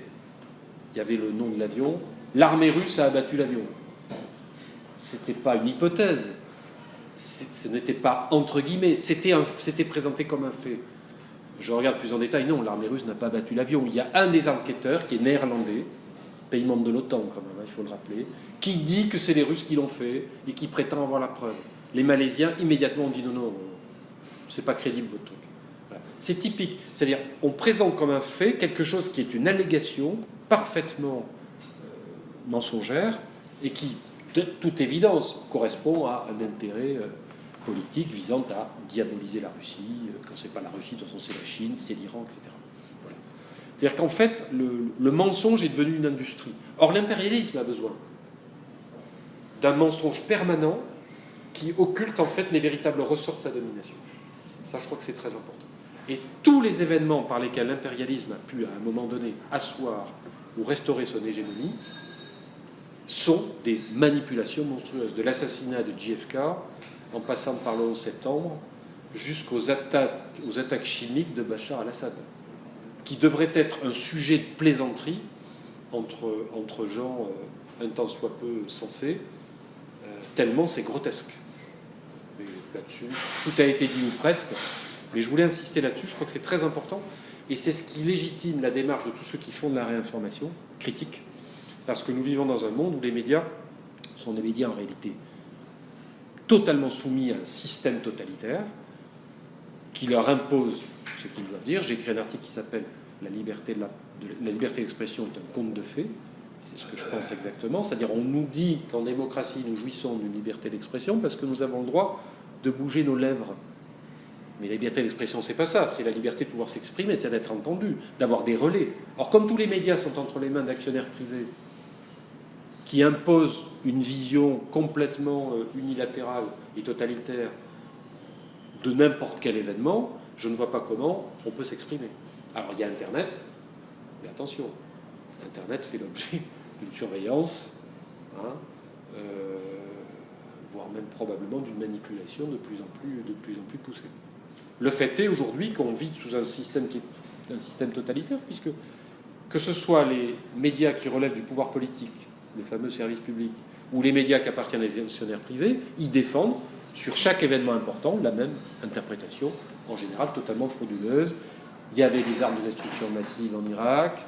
il y avait le nom de l'avion, l'armée russe a abattu l'avion. C'était pas une hypothèse, ce n'était pas entre guillemets, c'était présenté comme un fait. Je regarde plus en détail, non, l'armée russe n'a pas abattu l'avion. Il y a un des enquêteurs qui est néerlandais, pays membre de l'OTAN quand même, il faut le rappeler, qui dit que c'est les Russes qui l'ont fait et qui prétend avoir la preuve. Les Malaisiens immédiatement ont dit non, c'est pas crédible votre truc. Voilà. C'est typique, c'est-à-dire on présente comme un fait quelque chose qui est une allégation parfaitement mensongère et qui, de toute évidence, correspond à un intérêt politique visant à diaboliser la Russie. Quand c'est pas la Russie, de toute façon c'est la Chine, c'est l'Iran, etc. Voilà. C'est-à-dire qu'en fait, le mensonge est devenu une industrie. Or, l'impérialisme a besoin d'un mensonge permanent qui occulte en fait les véritables ressorts de sa domination. Ça, je crois que c'est très important. Et tous les événements par lesquels l'impérialisme a pu, à un moment donné, asseoir ou restaurer son hégémonie sont des manipulations monstrueuses. De l'assassinat de JFK, en passant par le 11 septembre, jusqu'aux attaques chimiques de Bachar al-Assad, qui devraient être un sujet de plaisanterie entre gens un tant soit peu sensés, tellement c'est grotesque. Mais là-dessus, tout a été dit ou presque, mais je voulais insister là-dessus, je crois que c'est très important, et c'est ce qui légitime la démarche de tous ceux qui font de la réinformation critique, parce que nous vivons dans un monde où les médias sont des médias en réalité totalement soumis à un système totalitaire qui leur impose ce qu'ils doivent dire. J'ai écrit un article qui s'appelle « La liberté d'expression est un conte de fées ». C'est ce que je pense exactement. C'est-à-dire, on nous dit qu'en démocratie, nous jouissons d'une liberté d'expression parce que nous avons le droit de bouger nos lèvres. Mais la liberté d'expression, c'est pas ça. C'est la liberté de pouvoir s'exprimer, c'est d'être entendu, d'avoir des relais. Or, comme tous les médias sont entre les mains d'actionnaires privés qui imposent une vision complètement unilatérale et totalitaire de n'importe quel événement, je ne vois pas comment on peut s'exprimer. Alors, il y a Internet, mais attention, Internet fait l'objet d'une surveillance, hein, voire même probablement d'une manipulation de plus en plus poussée. Le fait est aujourd'hui qu'on vit sous un système qui est un système totalitaire, puisque que ce soit les médias qui relèvent du pouvoir politique, les fameux services publics, ou les médias qui appartiennent à des actionnaires privés, ils défendent sur chaque événement important la même interprétation, en général totalement frauduleuse. Il y avait des armes de destruction massive en Irak,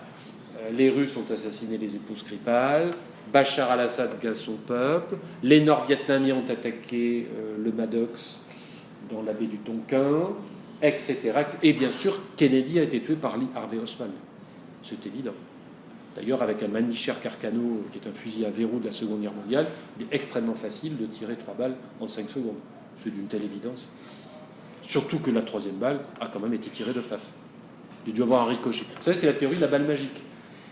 les Russes ont assassiné les épouses Skripal, Bachar al-Assad gaze son peuple, les Nord-Vietnamiens ont attaqué le Maddox dans la baie du Tonkin, etc. Et bien sûr, Kennedy a été tué par Lee Harvey Oswald. C'est évident. D'ailleurs, avec un Manicher Carcano, qui est un fusil à verrou de la Seconde Guerre mondiale, il est extrêmement facile de tirer 3 balles en 5 secondes. C'est d'une telle évidence. Surtout que la 3e balle a quand même été tirée de face. Il a dû avoir un ricochet. Vous savez, c'est la théorie de la balle magique.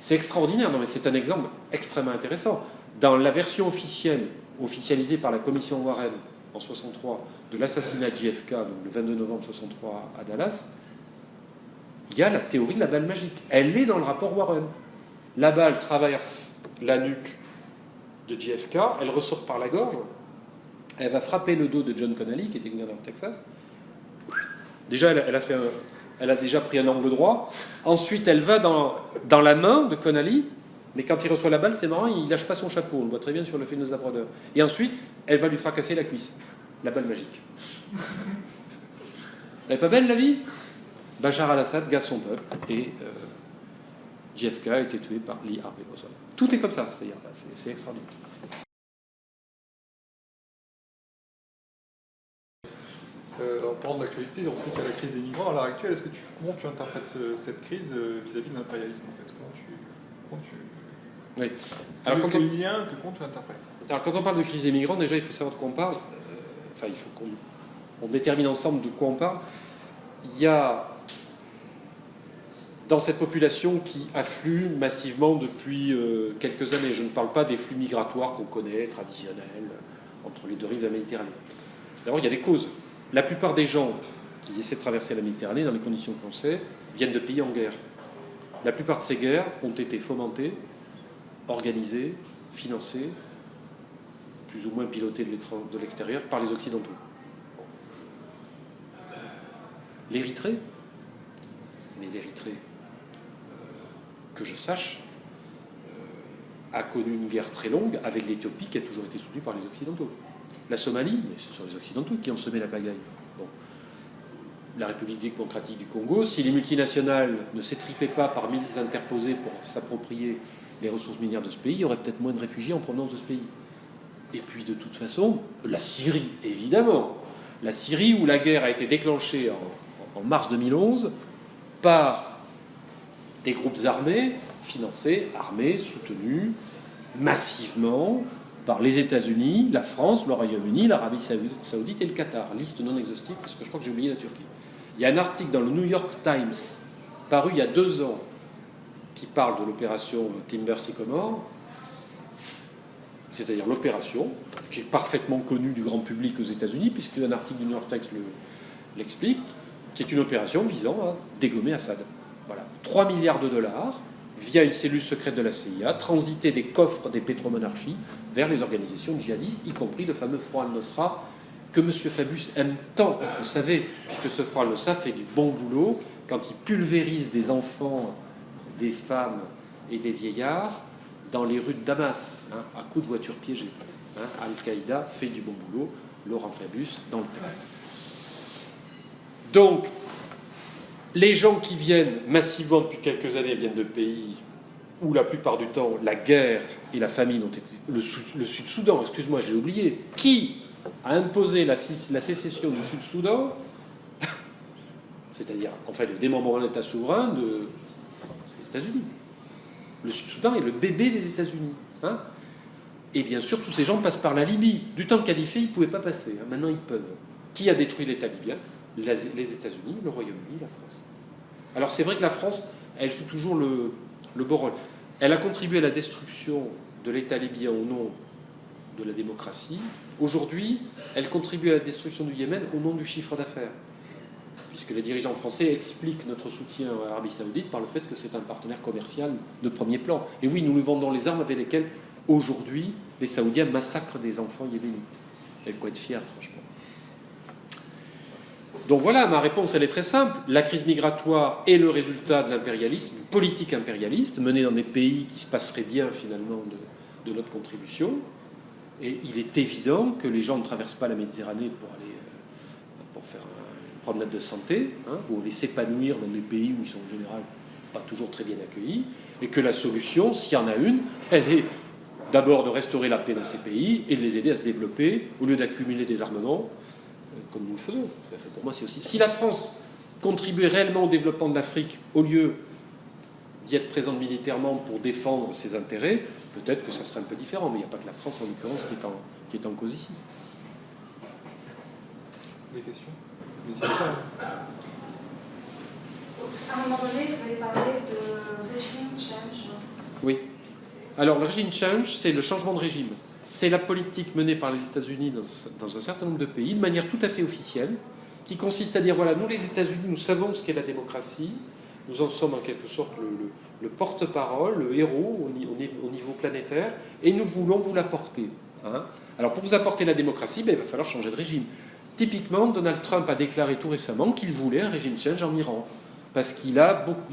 C'est extraordinaire, non mais c'est un exemple extrêmement intéressant. Dans la version officielle, officialisée par la commission Warren en 1963, de l'assassinat de JFK, donc le 22 novembre 1963 à Dallas, il y a la théorie de la balle magique. Elle est dans le rapport Warren. La balle traverse la nuque de JFK, elle ressort par la gorge, elle va frapper le dos de John Connally, qui était gouverneur de Texas. Déjà, elle a déjà pris un angle droit. Ensuite, elle va dans la main de Connally, mais quand il reçoit la balle, c'est marrant, il lâche pas son chapeau. On le voit très bien sur le film de Zapruder. Et ensuite, elle va lui fracasser la cuisse. La balle magique. Elle est pas belle, la vie? Bachar al-Assad gaze son peuple et JFK a été tué par Lee Harvey Oswald. Tout est comme ça, c'est-à-dire, c'est extraordinaire. En parlant de l'actualité, on sait qu'il y a la crise des migrants à l'heure actuelle. Comment tu interprètes cette crise vis-à-vis de l'impérialisme en fait? Oui. Alors, comment tu l'interprètes? Alors, quand on parle de crise des migrants, déjà, il faut savoir de quoi on parle. Il faut qu'on détermine ensemble de quoi on parle. Il y a dans cette population qui afflue massivement depuis quelques années, je ne parle pas des flux migratoires qu'on connaît, traditionnels, entre les deux rives de la Méditerranée. D'abord, il y a des causes. La plupart des gens qui essaient de traverser la Méditerranée dans les conditions qu'on sait viennent de pays en guerre. La plupart de ces guerres ont été fomentées, organisées, financées, plus ou moins pilotées de l'extérieur par les Occidentaux. L'Érythrée, mais l'Érythrée, que je sache, a connu une guerre très longue avec l'Éthiopie qui a toujours été soutenue par les Occidentaux. La Somalie, mais ce sont les Occidentaux qui ont semé la pagaille. Bon. La République démocratique du Congo, si les multinationales ne s'étripaient pas par milices interposées pour s'approprier les ressources minières de ce pays, il y aurait peut-être moins de réfugiés en provenance de ce pays. Et puis de toute façon, la Syrie, évidemment. La Syrie où la guerre a été déclenchée en mars 2011 par des groupes armés, financés, armés, soutenus massivement par les États-Unis, la France, le Royaume-Uni, l'Arabie Saoudite et le Qatar. Liste non exhaustive, parce que je crois que j'ai oublié la Turquie. Il y a un article dans le New York Times, paru il y a 2 ans, qui parle de l'opération Timber Sycamore, c'est-à-dire l'opération, qui est parfaitement connue du grand public aux États-Unis, puisque un article du New York Times l'explique, qui est une opération visant à dégommer Assad. Voilà. 3 milliards de dollars, via une cellule secrète de la CIA, transiter des coffres des pétromonarchies vers les organisations djihadistes, y compris le fameux Front al-Nosra, que M. Fabius aime tant, vous savez, puisque ce Front al-Nosra fait du bon boulot quand il pulvérise des enfants, des femmes et des vieillards dans les rues de Damas, à coups de voitures piégées. Al-Qaïda fait du bon boulot, Laurent Fabius dans le texte. Donc, les gens qui viennent massivement depuis quelques années viennent de pays où la plupart du temps la guerre et la famine ont été... Le Sud-Soudan, excuse-moi, j'ai oublié. Qui a imposé la sécession du Sud-Soudan? C'est-à-dire, en fait, le démembrement d'un État souverain c'est les États-Unis. Le Sud-Soudan est le bébé des États-Unis. Hein. Et bien sûr, tous ces gens passent par la Libye. Du temps qualifié, ils ne pouvaient pas passer. Hein. Maintenant, ils peuvent. Qui a détruit l'État libyen? Les États-Unis, le Royaume-Uni, la France. Alors c'est vrai que la France, elle joue toujours le beau rôle. Elle a contribué à la destruction de l'État libyen au nom de la démocratie. Aujourd'hui, elle contribue à la destruction du Yémen au nom du chiffre d'affaires. Puisque les dirigeants français expliquent notre soutien à l'Arabie Saoudite par le fait que c'est un partenaire commercial de premier plan. Et oui, nous lui vendons les armes avec lesquelles, aujourd'hui, les Saoudiens massacrent des enfants yéménites. Il y a de quoi être fier, franchement. Donc voilà, ma réponse, elle est très simple. La crise migratoire est le résultat de l'impérialisme, une politique impérialiste menée dans des pays qui se passeraient bien, finalement, de notre contribution. Et il est évident que les gens ne traversent pas la Méditerranée pour faire une promenade de santé, hein, ou les s'épanouir dans des pays où ils sont en général pas toujours très bien accueillis, et que la solution, s'il y en a une, elle est d'abord de restaurer la paix dans ces pays et de les aider à se développer, au lieu d'accumuler des armements, comme nous le faisons. Pour moi, c'est aussi... Si la France contribuait réellement au développement de l'Afrique, au lieu d'y être présente militairement pour défendre ses intérêts, peut-être que ça serait un peu différent, mais il n'y a pas que la France, en l'occurrence, qui est en cause ici. Des questions? N'hésitez pas. À un moment donné, vous avez parlé de régime change. Oui. Qu'est-ce que c'est? Alors, le régime change, c'est le changement de régime. C'est la politique menée par les États-Unis dans un certain nombre de pays, de manière tout à fait officielle, qui consiste à dire, voilà, nous les États-Unis, nous savons ce qu'est la démocratie, nous en sommes en quelque sorte le porte-parole, le héros au niveau planétaire, et nous voulons vous l'apporter. Hein. Alors pour vous apporter la démocratie, il va falloir changer de régime. Typiquement, Donald Trump a déclaré tout récemment qu'il voulait un régime change en Iran, parce qu'il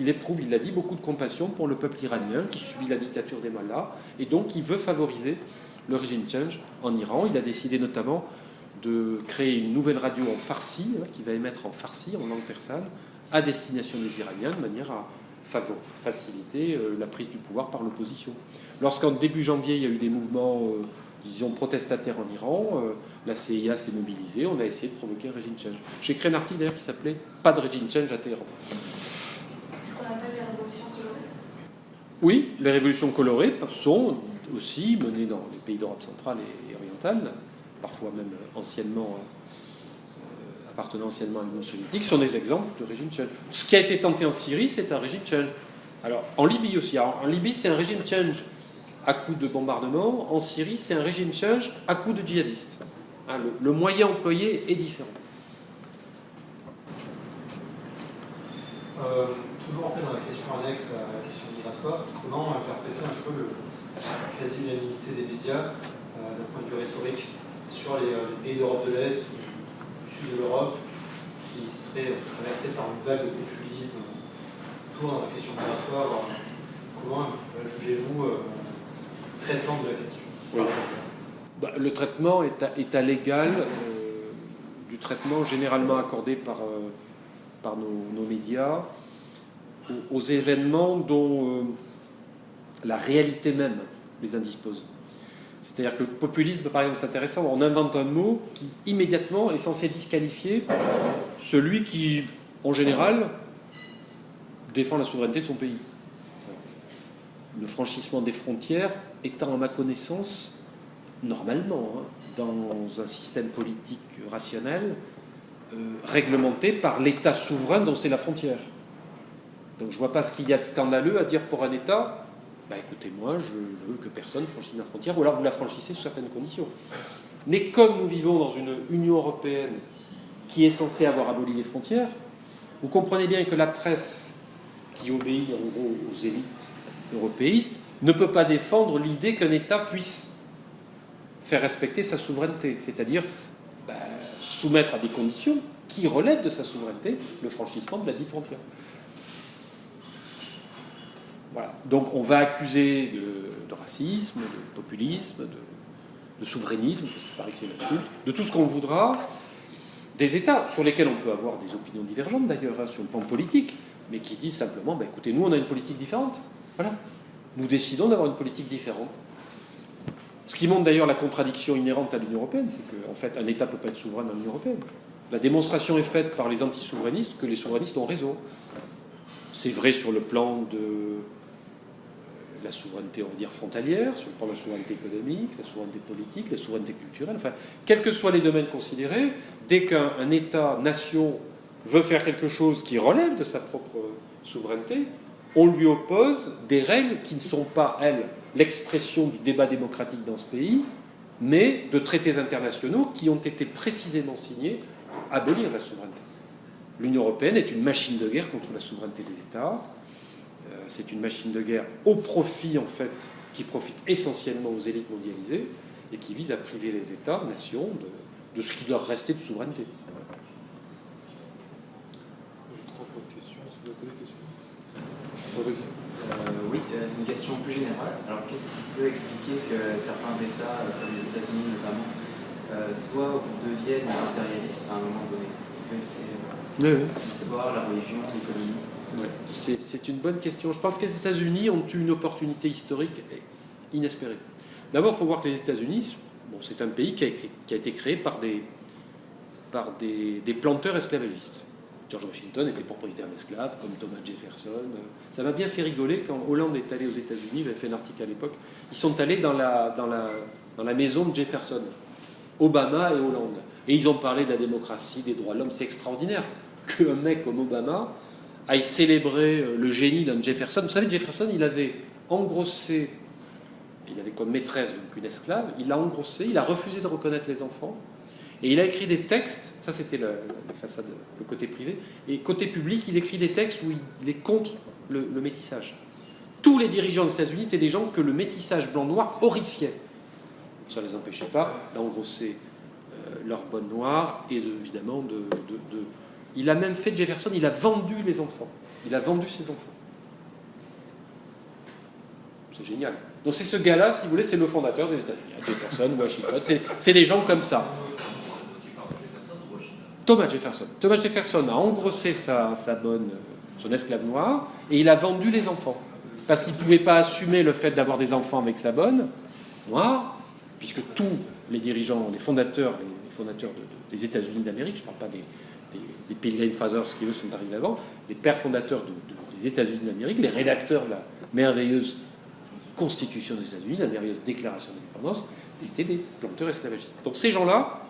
éprouve, il l'a dit, beaucoup de compassion pour le peuple iranien qui subit la dictature des mollahs, et donc il veut favoriser le régime change en Iran. Il a décidé notamment de créer une nouvelle radio en farsi, qui va émettre en farsi, en langue persane, à destination des Iraniens, de manière à faciliter la prise du pouvoir par l'opposition. Lorsqu'en début janvier, il y a eu des mouvements, disons, protestataires en Iran, la CIA s'est mobilisée, on a essayé de provoquer un régime change. J'ai écrit un article d'ailleurs qui s'appelait « Pas de régime change à Téhéran ». C'est ce qu'on appelle les révolutions colorées. Oui, les révolutions colorées sont aussi menées dans les pays d'Europe centrale et orientale, parfois même appartenant anciennement à l'Union soviétique, sont des exemples de régime change. Ce qui a été tenté en Syrie, c'est un régime change. Alors, en Libye aussi. Alors, en Libye, c'est un régime change à coup de bombardement. En Syrie, c'est un régime change à coup de djihadistes. Hein, le moyen employé est différent. Toujours en fait dans la question annexe à la question migratoire, comment interpréter un peu la quasi-unanimité des médias d'un point de vue rhétorique sur les pays d'Europe de l'Est ou du sud de l'Europe qui seraient traversés par une vague de populisme, toujours dans la question migratoire. Comment jugez-vous le traitement de la question? Oui. Le traitement est à l'égal du traitement généralement accordé par nos médias aux événements dont la réalité même les indispose. C'est-à-dire que le populisme, par exemple, c'est intéressant, on invente un mot qui immédiatement est censé disqualifier celui qui, en général, défend la souveraineté de son pays. Le franchissement des frontières étant, à ma connaissance, normalement, dans un système politique rationnel, réglementé par l'État souverain dont c'est la frontière. Donc je ne vois pas ce qu'il y a de scandaleux à dire pour un État, écoutez, moi je veux que personne franchisse la frontière, ou alors vous la franchissez sous certaines conditions. Mais comme nous vivons dans une Union européenne qui est censée avoir aboli les frontières, vous comprenez bien que la presse, qui obéit en gros aux élites européistes, ne peut pas défendre l'idée qu'un État puisse faire respecter sa souveraineté, c'est-à-dire soumettre à des conditions qui relèvent de sa souveraineté le franchissement de la dite frontière. Voilà. Donc on va accuser de racisme, de populisme, de souverainisme, parce qu'il paraît que c'est une insulte, de tout ce qu'on voudra, des États sur lesquels on peut avoir des opinions divergentes d'ailleurs, sur le plan politique, mais qui disent simplement, écoutez, nous on a une politique différente. Voilà. Nous décidons d'avoir une politique différente. Ce qui montre d'ailleurs la contradiction inhérente à l'Union européenne, c'est qu'en fait, un État ne peut pas être souverain dans l'Union européenne. La démonstration est faite par les anti-souverainistes que les souverainistes ont raison. C'est vrai sur le plan de la souveraineté, on va dire, frontalière, sur le plan de la souveraineté économique, la souveraineté politique, la souveraineté culturelle, enfin, quels que soient les domaines considérés, dès qu'un État-nation veut faire quelque chose qui relève de sa propre souveraineté, on lui oppose des règles qui ne sont pas, elles, l'expression du débat démocratique dans ce pays, mais de traités internationaux qui ont été précisément signés pour abolir la souveraineté. L'Union européenne est une machine de guerre contre la souveraineté des États. C'est une machine de guerre au profit, en fait, qui profite essentiellement aux élites mondialisées et qui vise à priver les États, nations, de ce qui leur restait de souveraineté. Juste encore une question, si vous avez des questions. Bon, vas-y. Oui, c'est une question plus générale. Alors, qu'est-ce qui peut expliquer que certains États, comme les États-Unis notamment, soit deviennent impérialistes à un moment donné? Est-ce que c'est l'histoire, la religion, l'économie? Ouais. C'est une bonne question. Je pense que les États-Unis ont eu une opportunité historique inespérée. D'abord, il faut voir que les États-Unis, bon, c'est un pays qui a été créé par des planteurs esclavagistes. George Washington était propriétaire d'esclaves, comme Thomas Jefferson. Ça m'a bien fait rigoler quand Hollande est allé aux États-Unis. J'avais fait un article à l'époque. Ils sont allés dans la maison de Jefferson, Obama et Hollande. Et ils ont parlé de la démocratie, des droits de l'homme. C'est extraordinaire qu'un mec comme Obama aille célébrer le génie d'un Jefferson. Vous savez, Jefferson, il avait engrossé, il avait comme maîtresse donc une esclave, il l'a engrossé, il a refusé de reconnaître les enfants, et il a écrit des textes, ça c'était le côté privé, et côté public, il écrit des textes où il est contre le métissage. Tous les dirigeants des États-Unis étaient des gens que le métissage blanc-noir horrifiait. Ça ne les empêchait pas d'engrosser leur bonne noire et évidemment de... Il a même fait, Jefferson, il a vendu les enfants. Il a vendu ses enfants. C'est génial. Donc c'est ce gars-là, si vous voulez, c'est le fondateur des États-Unis. Jefferson, Washington, c'est des gens comme ça. Thomas Jefferson. Thomas Jefferson a engrossé son esclave noire et il a vendu les enfants. Parce qu'il ne pouvait pas assumer le fait d'avoir des enfants avec sa bonne noire, puisque tous les dirigeants, les fondateurs des États-Unis d'Amérique, je ne parle pas des Pilgrim Fathers qui eux sont arrivés avant, les pères fondateurs des États-Unis d'Amérique, les rédacteurs de la merveilleuse Constitution des États-Unis, la merveilleuse Déclaration d'indépendance, étaient des planteurs esclavagistes. Donc ces gens-là,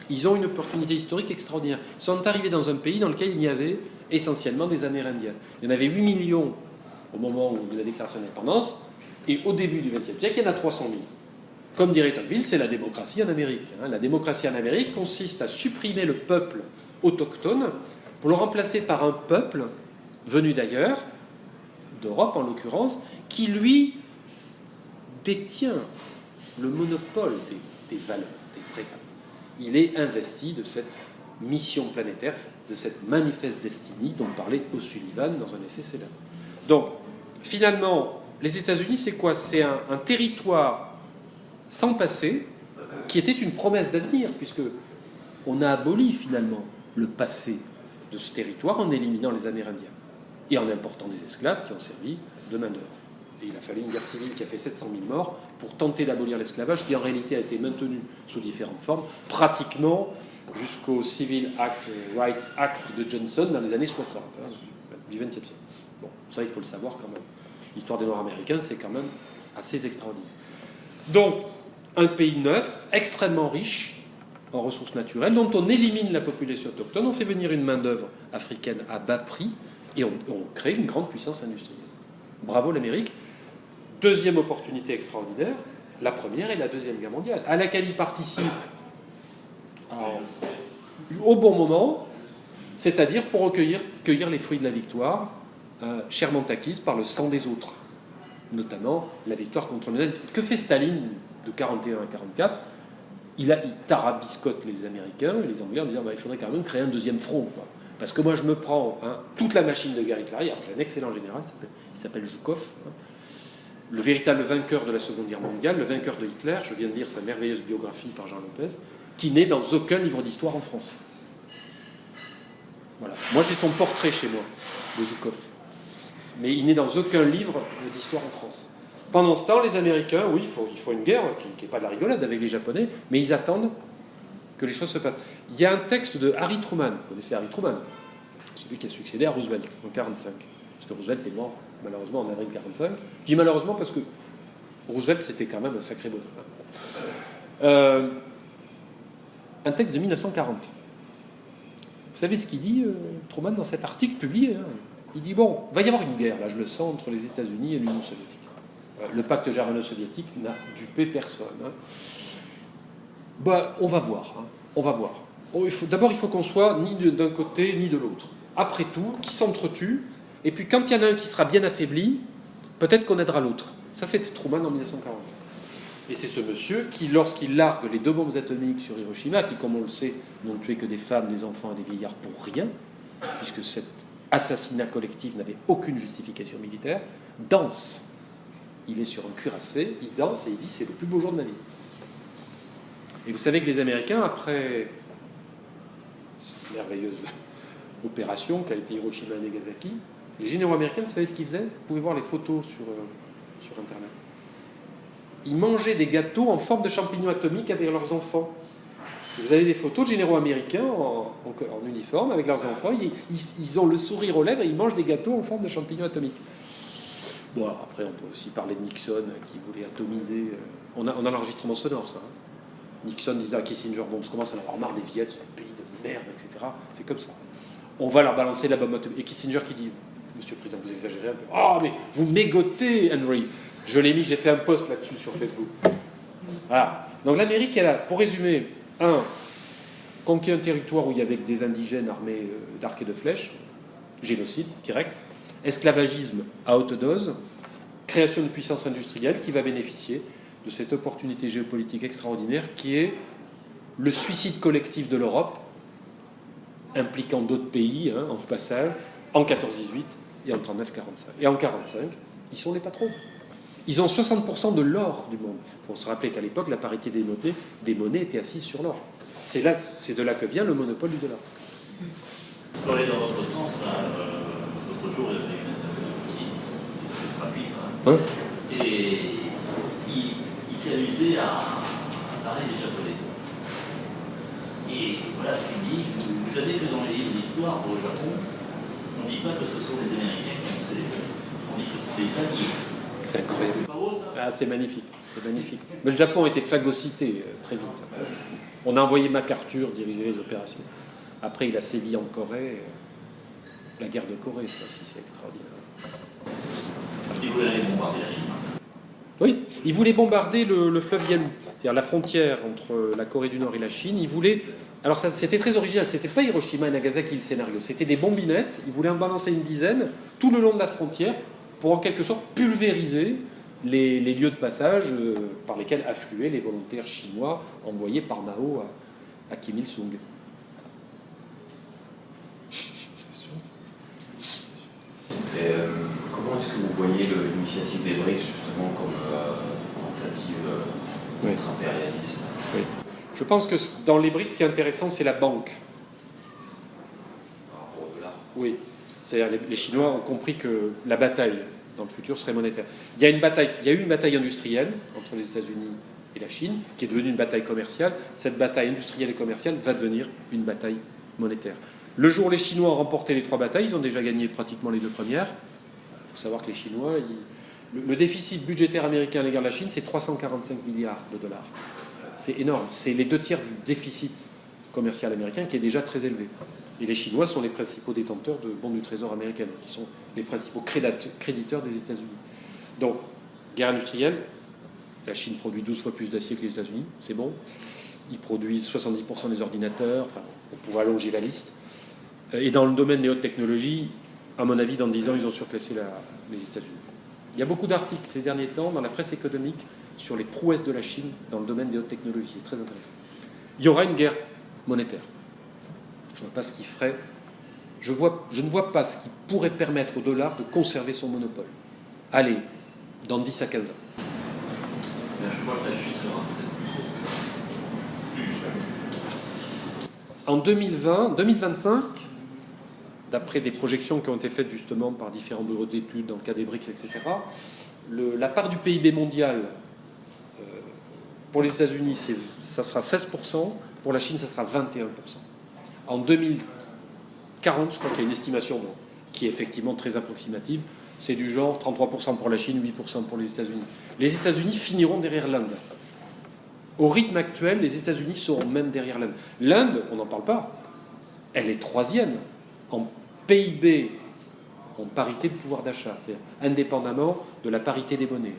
ils ont une opportunité historique extraordinaire. Ils sont arrivés dans un pays dans lequel il y avait essentiellement des Amérindiens. Il y en avait 8 millions au moment de la Déclaration d'indépendance, et au début du XXe siècle, il y en a 300 000. Comme dirait Tocqueville, c'est la démocratie en Amérique. La démocratie en Amérique consiste à supprimer le peuple autochtone pour le remplacer par un peuple venu d'ailleurs, d'Europe en l'occurrence, qui lui détient le monopole des valeurs, des vraies valeurs. Il est investi de cette mission planétaire, de cette manifeste destinée dont parlait O'Sullivan dans un essai célèbre. Donc, finalement, les États-Unis, c'est quoi? C'est un territoire sans passé qui était une promesse d'avenir, puisque on a aboli finalement le passé de ce territoire en éliminant les Amérindiens et en important des esclaves qui ont servi de main-d'œuvre. Et il a fallu une guerre civile qui a fait 700 000 morts pour tenter d'abolir l'esclavage, qui en réalité a été maintenu sous différentes formes, pratiquement jusqu'au Civil Rights Act de Johnson dans les années 60, du XXe siècle. Bon, ça, il faut le savoir quand même. L'histoire des Noirs américains, c'est quand même assez extraordinaire. Donc, un pays neuf, extrêmement riche en ressources naturelles, dont on élimine la population autochtone, on fait venir une main-d'œuvre africaine à bas prix, et on crée une grande puissance industrielle. Bravo l'Amérique. Deuxième opportunité extraordinaire, la Première et la Deuxième Guerre mondiale, à laquelle il participe au bon moment, c'est-à-dire pour cueillir les fruits de la victoire, chèrement acquise par le sang des autres, notamment la victoire contre le nazisme. Que fait Staline de 1941 à 1944 ? Il tarabiscote les Américains et les Anglais en disant il faudrait quand même créer un deuxième front, quoi. Parce que moi je me prends toute la machine de guerre hitlérienne. J'ai un excellent général, il s'appelle Zhukov, le véritable vainqueur de la Seconde Guerre mondiale, le vainqueur de Hitler. Je viens de lire sa merveilleuse biographie par Jean Lopez, qui n'est dans aucun livre d'histoire en français. Voilà. Moi j'ai son portrait chez moi, de Zhukov. Mais il n'est dans aucun livre d'histoire en France. Pendant ce temps, les Américains, oui, il faut une guerre qui n'est pas de la rigolade avec les Japonais, mais ils attendent que les choses se passent. Il y a un texte de Harry Truman, vous connaissez Harry Truman, celui qui a succédé à Roosevelt en 1945, parce que Roosevelt est mort malheureusement en avril 1945. Je dis malheureusement parce que Roosevelt, c'était quand même un sacré bonhomme. Un texte de 1940. Vous savez ce qu'il dit, Truman, dans cet article publié, hein. Il dit, bon, il va y avoir une guerre, là je le sens, entre les États-Unis et l'Union soviétique. Le pacte germano-soviétique n'a dupé personne. Hein. Bah, on va voir. Hein. On va voir. D'abord, il faut qu'on soit ni d'un côté ni de l'autre. Après tout, qui s'entretue. Et puis, quand il y en a un qui sera bien affaibli, peut-être qu'on aidera l'autre. Ça, c'était Truman en 1940. Et c'est ce monsieur qui, lorsqu'il largue les 2 bombes atomiques sur Hiroshima, qui, comme on le sait, n'ont tué que des femmes, des enfants et des vieillards pour rien, puisque cet assassinat collectif n'avait aucune justification militaire, danse. Il est sur un cuirassé, il danse et il dit c'est le plus beau jour de ma vie. Et vous savez que les Américains, après cette merveilleuse opération qu'a été Hiroshima et Nagasaki, les généraux américains, vous savez ce qu'ils faisaient? Vous pouvez voir les photos sur Internet. Ils mangeaient des gâteaux en forme de champignons atomiques avec leurs enfants. Vous avez des photos de généraux américains en uniforme avec leurs enfants. Ils ont le sourire aux lèvres et ils mangent des gâteaux en forme de champignons atomiques. Bon, après, on peut aussi parler de Nixon qui voulait atomiser. On a l'enregistrement sonore, ça. Hein. Nixon disait à Kissinger, bon, je commence à en avoir marre des Viettes, c'est un pays de merde, etc. C'est comme ça. On va leur balancer la bombe atomique. Et Kissinger qui dit, Monsieur le Président, vous exagérez un peu. Ah, mais vous mégotez, Henry. Je l'ai mis, j'ai fait un post là-dessus sur Facebook. Voilà. Donc l'Amérique, elle a, pour résumer, conquis un territoire où il y avait des indigènes armés d'arcs et de flèches, génocide direct, esclavagisme à haute dose, création de puissance industrielle qui va bénéficier de cette opportunité géopolitique extraordinaire qui est le suicide collectif de l'Europe, impliquant d'autres pays en passage, en 14-18 et en 39-45. Et en 45, ils sont les patrons. Ils ont 60% de l'or du monde. Il faut se rappeler qu'à l'époque, la parité des monnaies était assise sur l'or. C'est de là que vient le monopole du dollar. Pour aller dans l'autre sens, l'autre jour, il y avait une interview qui s'est traduit. Hein. Et il s'est amusé à parler des Japonais. Et voilà ce qu'il dit. Vous savez que dans les livres d'histoire pour le Japon, on ne dit pas que ce sont les Américains qui ont poussé les bombes. On dit que ce sont des Alliés. C'est incroyable. C'est pas beau, ça? Ah, c'est magnifique. C'est magnifique. Mais le Japon a été phagocyté très vite. On a envoyé MacArthur diriger les opérations. Après, il a sévi en Corée. La guerre de Corée, ça aussi, c'est extraordinaire. Il voulait aller bombarder la Chine. Oui, il voulait bombarder le fleuve Yalu, c'est-à-dire la frontière entre la Corée du Nord et la Chine. Il voulait... Alors, c'était très original. C'était pas Hiroshima et Nagasaki le scénario. C'était des bombinettes. Il voulait en balancer une dizaine tout le long de la frontière pour en quelque sorte pulvériser les lieux de passage par lesquels affluaient les volontaires chinois envoyés par Mao à Kim Il-sung. Comment est-ce que vous voyez l'initiative des BRICS justement comme tentative contre-impérialiste? Oui. Je pense que dans les BRICS, ce qui est intéressant, c'est la banque. Par rapport au dollar. Oui. C'est-à-dire les Chinois ont compris que la bataille dans le futur serait monétaire. Il y a eu une bataille industrielle entre les États-Unis et la Chine, qui est devenue une bataille commerciale. Cette bataille industrielle et commerciale va devenir une bataille monétaire. Le jour où les Chinois ont remporté les 3 batailles, ils ont déjà gagné pratiquement les 2 premières. Il faut savoir que les Chinois, le déficit budgétaire américain à l'égard de la Chine, c'est 345 milliards de dollars. C'est énorme. C'est les 2 tiers du déficit commercial américain qui est déjà très élevé. Et les Chinois sont les principaux détenteurs de bons du Trésor américain, qui sont les principaux créditeurs des États-Unis. Donc, guerre industrielle, la Chine produit 12 fois plus d'acier que les États-Unis, c'est bon. Ils produisent 70% des ordinateurs, enfin, on pourrait allonger la liste. Et dans le domaine des hautes technologies, à mon avis, dans 10 ans, ils ont surclassé les États-Unis. Il y a beaucoup d'articles ces derniers temps dans la presse économique sur les prouesses de la Chine dans le domaine des hautes technologies. C'est très intéressant. Il y aura une guerre monétaire. Je ne vois pas ce qui ferait. Je ne vois pas ce qui pourrait permettre au dollar de conserver son monopole. Allez, dans 10 à 15 ans. Je crois que la Chine sera peut-être plus. En 2025, d'après des projections qui ont été faites justement par différents bureaux d'études dans le cas des BRICS, etc., la part du PIB mondial pour les États-Unis, ça sera 16%, pour la Chine, ça sera 21%. En 2040, je crois qu'il y a une estimation qui est effectivement très approximative, c'est du genre 33% pour la Chine, 8% pour les États-Unis. Les États-Unis finiront derrière l'Inde. Au rythme actuel, les États-Unis seront même derrière l'Inde. L'Inde, on n'en parle pas, elle est 3e en PIB, en parité de pouvoir d'achat, c'est-à-dire indépendamment de la parité des monnaies.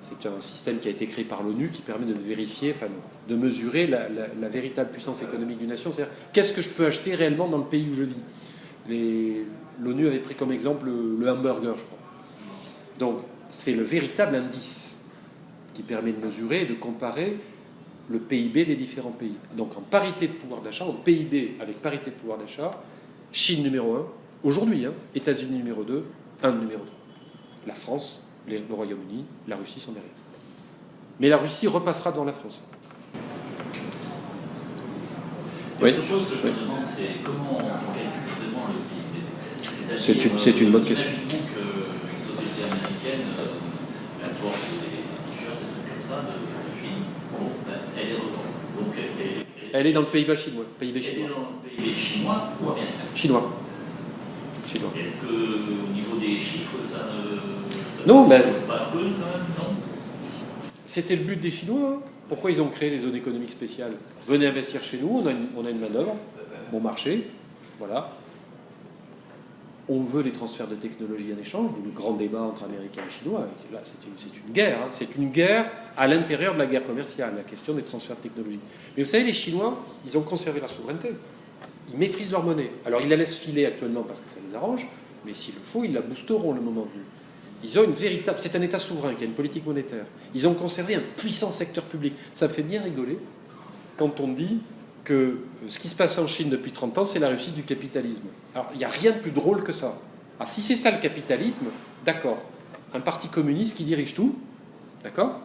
C'est un système qui a été créé par l'ONU qui permet de vérifier, enfin, de mesurer la véritable puissance économique d'une nation. C'est-à-dire, qu'est-ce que je peux acheter réellement dans le pays où je vis ? L'ONU avait pris comme exemple le hamburger, je crois. Donc, c'est le véritable indice qui permet de mesurer et de comparer le PIB des différents pays. Donc, en parité de pouvoir d'achat, en PIB avec parité de pouvoir d'achat, Chine numéro 1, aujourd'hui, États-Unis numéro 2, Inde numéro 3. La France, le Royaume-Uni, la Russie sont derrière. Mais la Russie repassera devant la France. Quelque chose que je me demande, c'est comment on calcule vraiment le PIB. C'est une bonne question. Imaginons qu'une société américaine importe des t-shirts, des trucs comme ça, de Chine. Bon, elle est revendue. Donc elle est dans le PIB chinois. Elle est dans le PIB chinois ou américain. Chinois. Est-ce qu'au niveau des chiffres, ça non, mais pas un peu quand même, non? C'était le but des Chinois. Pourquoi ils ont créé les zones économiques spéciales ? Venez investir chez nous, on a une main-d'œuvre, bon marché, voilà. On veut les transferts de technologie en échange, d'où le grand débat entre Américains et Chinois. Là, c'est une guerre. C'est une guerre à l'intérieur de la guerre commerciale, la question des transferts de technologie. Mais vous savez, les Chinois, ils ont conservé la souveraineté. Ils maîtrisent leur monnaie. Alors, ils la laissent filer actuellement parce que ça les arrange, mais s'il le faut, ils la boosteront le moment venu. Ils ont une véritable... C'est un État souverain qui a une politique monétaire. Ils ont conservé un puissant secteur public. Ça fait bien rigoler quand on dit que ce qui se passe en Chine depuis 30 ans, c'est la réussite du capitalisme. Alors, il n'y a rien de plus drôle que ça. Alors, si c'est ça le capitalisme, d'accord. Un parti communiste qui dirige tout, d'accord ?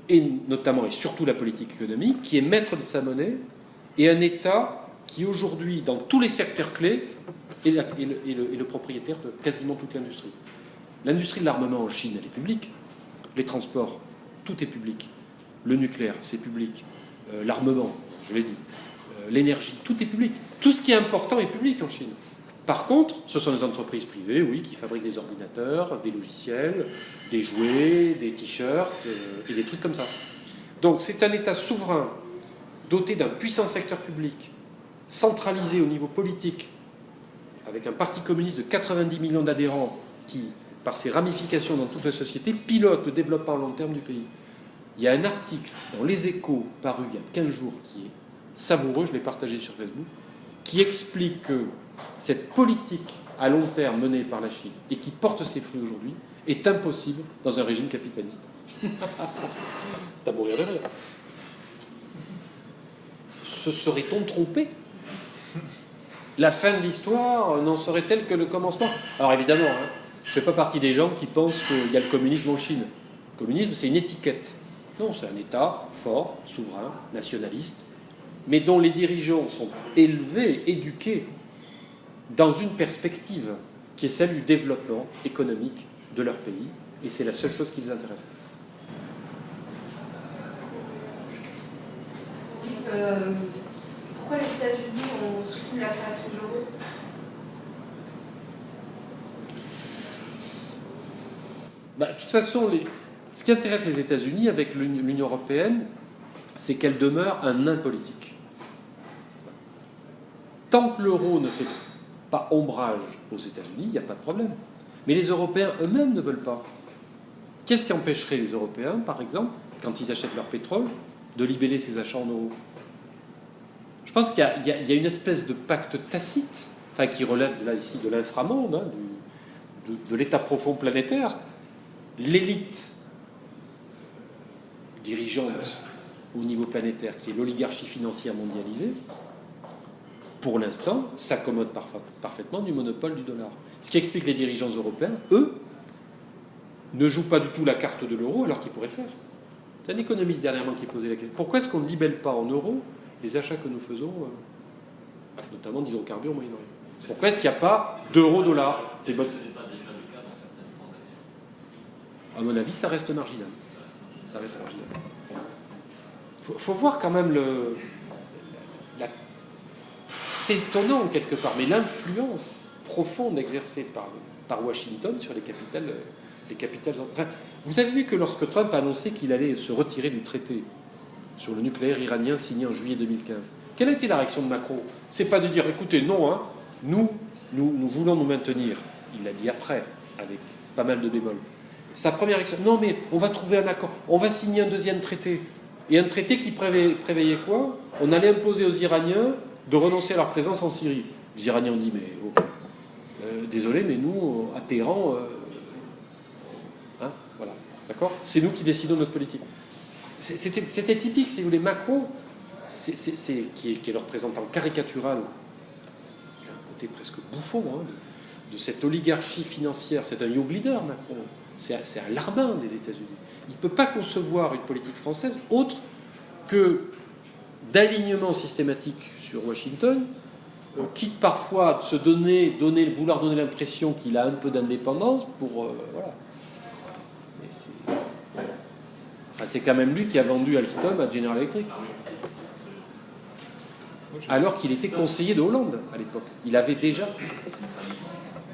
Et notamment et surtout la politique économique, qui est maître de sa monnaie, et un État qui aujourd'hui, dans tous les secteurs clés, est le propriétaire de quasiment toute l'industrie. L'industrie de l'armement en Chine, elle est publique. Les transports, tout est public. Le nucléaire, c'est public. L'armement, je l'ai dit. L'énergie, tout est public. Tout ce qui est important est public en Chine. Par contre, ce sont les entreprises privées, oui, qui fabriquent des ordinateurs, des logiciels, des jouets, des t-shirts et des trucs comme ça. Donc c'est un État souverain, doté d'un puissant secteur public, centralisé au niveau politique, avec un parti communiste de 90 millions d'adhérents qui, par ses ramifications dans toute la société, pilote le développement à long terme du pays. Il y a un article dans Les Échos paru il y a 15 jours qui est savoureux, je l'ai partagé sur Facebook, qui explique que cette politique à long terme menée par la Chine et qui porte ses fruits aujourd'hui est impossible dans un régime capitaliste. C'est à mourir de rire. Se serait-on trompé ? La fin de l'histoire n'en serait-elle que le commencement ? Alors évidemment, je ne fais pas partie des gens qui pensent qu'il y a le communisme en Chine. Le communisme, c'est une étiquette. Non, c'est un État fort, souverain, nationaliste, mais dont les dirigeants sont élevés, éduqués, dans une perspective qui est celle du développement économique de leur pays, et c'est la seule chose qui les intéresse. Pourquoi les États-Unis ont soutenu la création de l'euro ? De toute façon, ce qui intéresse les États-Unis avec l'Union européenne, c'est qu'elle demeure un nain politique. Tant que l'euro ne fait pas ombrage aux États-Unis, il n'y a pas de problème. Mais les Européens eux-mêmes ne veulent pas. Qu'est-ce qui empêcherait les Européens, par exemple, quand ils achètent leur pétrole, de libeller ces achats en euros ? Je pense qu'il y a une espèce de pacte tacite, qui relève là, ici de l'inframonde, de l'état profond planétaire. L'élite dirigeante au niveau planétaire, qui est l'oligarchie financière mondialisée, pour l'instant, s'accommode parfaitement du monopole du dollar. Ce qui explique que les dirigeants européens, eux, ne jouent pas du tout la carte de l'euro alors qu'ils pourraient le faire. C'est un économiste dernièrement qui posait la question. Pourquoi est-ce qu'on ne libelle pas en euros les achats que nous faisons, notamment d'hydrocarbures au Moyen-Orient ? Pourquoi est-ce qu'il n'y a pas d'euro-dollar ? Ce n'est pas déjà le cas dans certaines transactions. À mon avis, ça reste marginal. Ça reste marginal. Faut voir quand même c'est étonnant quelque part, mais l'influence profonde exercée par par Washington sur les capitales. Enfin, vous avez vu que lorsque Trump a annoncé qu'il allait se retirer du traité sur le nucléaire iranien signé en juillet 2015, quelle a été la réaction de Macron? C'est pas de dire écoutez, non, hein, nous voulons nous maintenir. Il l'a dit après, avec pas mal de bémols. Sa première réaction, non mais on va trouver un accord, on va signer un deuxième traité. Et un traité qui prévoyait quoi? On allait imposer aux Iraniens de renoncer à leur présence en Syrie. Les Iraniens ont dit mais désolé, mais nous, à Téhéran, hein, voilà, d'accord? C'est nous qui décidons de notre politique. C'était typique, si vous voulez, Macron, qui est le représentant caricatural, il a un côté presque bouffon, hein, de cette oligarchie financière. C'est un young leader, Macron. C'est un larbin des États-Unis. Il ne peut pas concevoir une politique française autre que d'alignement systématique sur Washington, quitte parfois de se vouloir donner l'impression qu'il a un peu d'indépendance pour voilà. Mais c'est quand même lui qui a vendu Alstom à General Electric, alors qu'il était conseiller de Hollande à l'époque. Il avait déjà.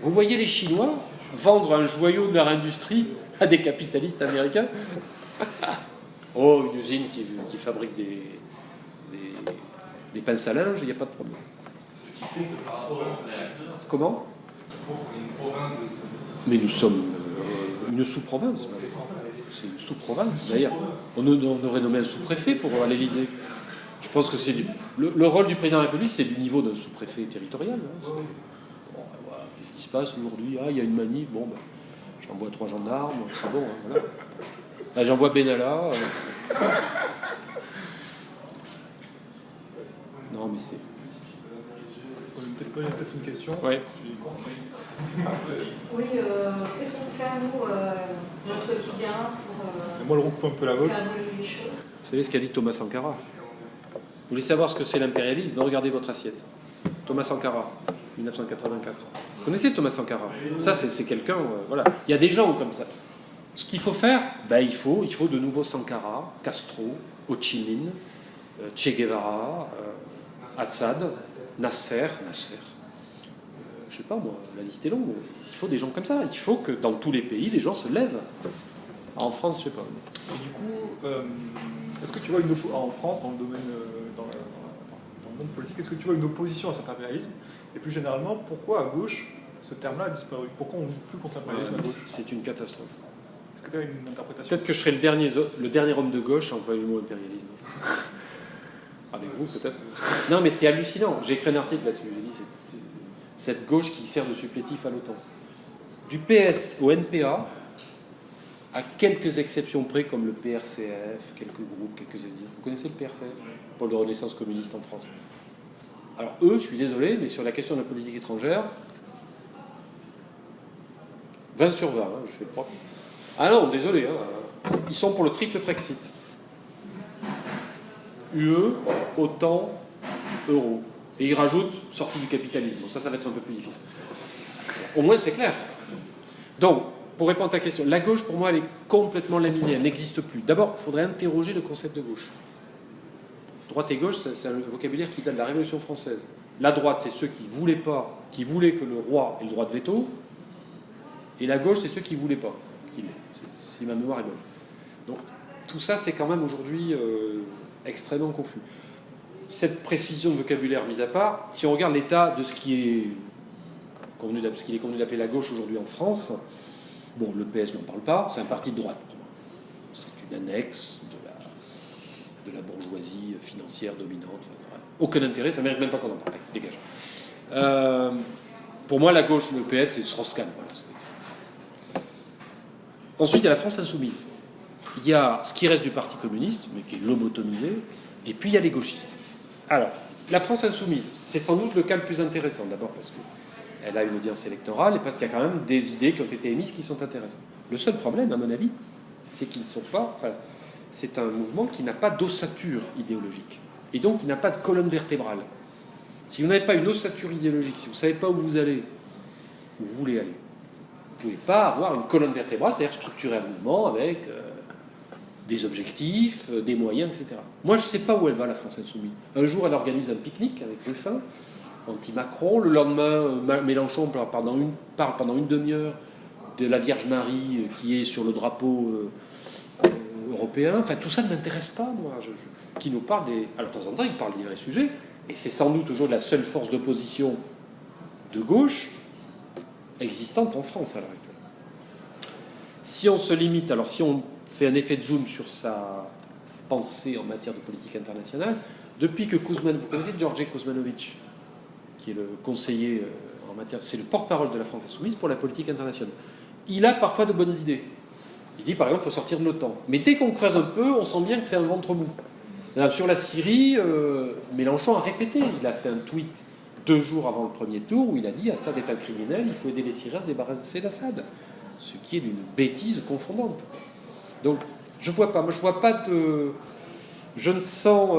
Vous voyez les Chinois vendre un joyau de leur industrie à des capitalistes américains. Oh, une usine qui fabrique des pinces à linge, il n'y a pas de problème. Comment? Mais nous sommes une sous-province. C'est une sous-province. D'ailleurs, on aurait nommé un sous-préfet pour l'Élysée. Je pense que c'est le rôle du président de la République, c'est du niveau d'un sous-préfet territorial. Hein. Bon, voilà. Qu'est-ce qui se passe aujourd'hui? Ah, il y a une manif. Bon, ben, j'envoie 3 gendarmes. C'est bon. Hein, voilà. Là, j'envoie Benalla. Non, mais c'est. Il y a peut-être une question. Ouais. Oui, qu'est-ce qu'on peut faire, nous, dans notre quotidien pour Moi, le recoupe un peu la vôtre. faire évoluer les choses? Vous savez ce qu'a dit Thomas Sankara? Vous voulez savoir ce que c'est l'impérialisme? Regardez votre assiette. Thomas Sankara, 1984. Vous connaissez Thomas Sankara? Ça, c'est quelqu'un... voilà. Il y a des gens comme ça. Ce qu'il faut faire, ben, il faut de nouveau Sankara, Castro, Ho Chi Minh, Che Guevara, Assad, Nasser. Je sais pas moi, la liste est longue. Il faut des gens comme ça. Il faut que dans tous les pays, des gens se lèvent. En France, je sais pas. Et du coup, est-ce que tu vois en France, dans le domaine, dans le monde politique, est-ce que tu vois une opposition à cet impérialisme? Et plus généralement, pourquoi à gauche ce terme-là a disparu? Pourquoi on ne joue plus contre l'impérialisme à gauche? C'est une catastrophe. Est-ce que tu as une interprétation? Peut-être que je serai le dernier homme de gauche à employer le mot impérialisme. Avec vous, peut-être. Non, mais c'est hallucinant. J'ai écrit un article là-dessus. J'ai dit cette gauche qui sert de supplétif à l'OTAN. Du PS au NPA, à quelques exceptions près, comme le PRCF, quelques groupes, quelques SDI. Vous connaissez le PRCF? Pôle de Renaissance communiste en France. Alors eux, je suis désolé, mais sur la question de la politique étrangère, 20 sur 20, hein, je fais le propre. Ah non, désolé, hein, ils sont pour le triple Frexit. UE, OTAN, euro. Et ils rajoutent sortie du capitalisme. Bon, ça va être un peu plus difficile. Au moins, c'est clair. Donc, pour répondre à ta question, la gauche, pour moi, elle est complètement laminée. Elle n'existe plus. D'abord, il faudrait interroger le concept de gauche. Droite et gauche, c'est un vocabulaire qui date de la Révolution française. La droite, c'est ceux qui voulaient que le roi ait le droit de veto. Et la gauche, c'est ceux qui ne voulaient pas qu'il l'ait. Si ma mémoire est bonne. Donc, tout ça, c'est quand même aujourd'hui extrêmement confus. Cette précision de vocabulaire mise à part, si on regarde l'état de ce qu'il est convenu d'appeler la gauche aujourd'hui en France, bon, le PS n'en parle pas, c'est un parti de droite. C'est une annexe de la bourgeoisie financière dominante. Enfin, aucun intérêt, ça ne mérite même pas qu'on en parle. Dégage. Pour moi, la gauche, le PS, c'est Strauss-Kahn. Voilà. Ensuite, il y a la France insoumise. Il y a ce qui reste du Parti communiste, mais qui est lobotomisé, et puis il y a les gauchistes. Alors, la France insoumise, c'est sans doute le cas le plus intéressant, d'abord parce qu'elle a une audience électorale et parce qu'il y a quand même des idées qui ont été émises qui sont intéressantes. Le seul problème, à mon avis, c'est qu'ils ne sont pas... Enfin, c'est un mouvement qui n'a pas d'ossature idéologique, et donc qui n'a pas de colonne vertébrale. Si vous n'avez pas une ossature idéologique, si vous ne savez pas où vous allez, où vous voulez aller, vous ne pouvez pas avoir une colonne vertébrale, c'est-à-dire structurer un mouvement avec... des objectifs, des moyens, etc. Moi, je ne sais pas où elle va, la France insoumise. Un jour, elle organise un pique-nique avec Ruffin. anti-Macron. Le lendemain, Mélenchon parle pendant une demi-heure de la Vierge Marie qui est sur le drapeau européen. Enfin, tout ça ne m'intéresse pas, moi. Qui nous parle des... Alors, de temps en temps, il parle des vrais sujets, et c'est sans doute toujours la seule force d'opposition de gauche existante en France à l'heure actuelle. Si on se limite, alors si on fait un effet de zoom sur sa pensée en matière de politique internationale, depuis que vous connaissez George Kuzmanovic, qui est le conseiller en matière, c'est le porte-parole de la France Insoumise pour la politique internationale. Il a parfois de bonnes idées. Il dit par exemple qu'il faut sortir de l'OTAN. Mais dès qu'on creuse un peu, on sent bien que c'est un ventre mou. Sur la Syrie, Mélenchon a répété. Il a fait un tweet 2 jours avant le premier tour où il a dit Assad est un criminel, il faut aider les Syriens à se débarrasser d'Assad. Ce qui est d'une bêtise confondante. Donc je vois pas. Moi je vois pas de. Je ne sens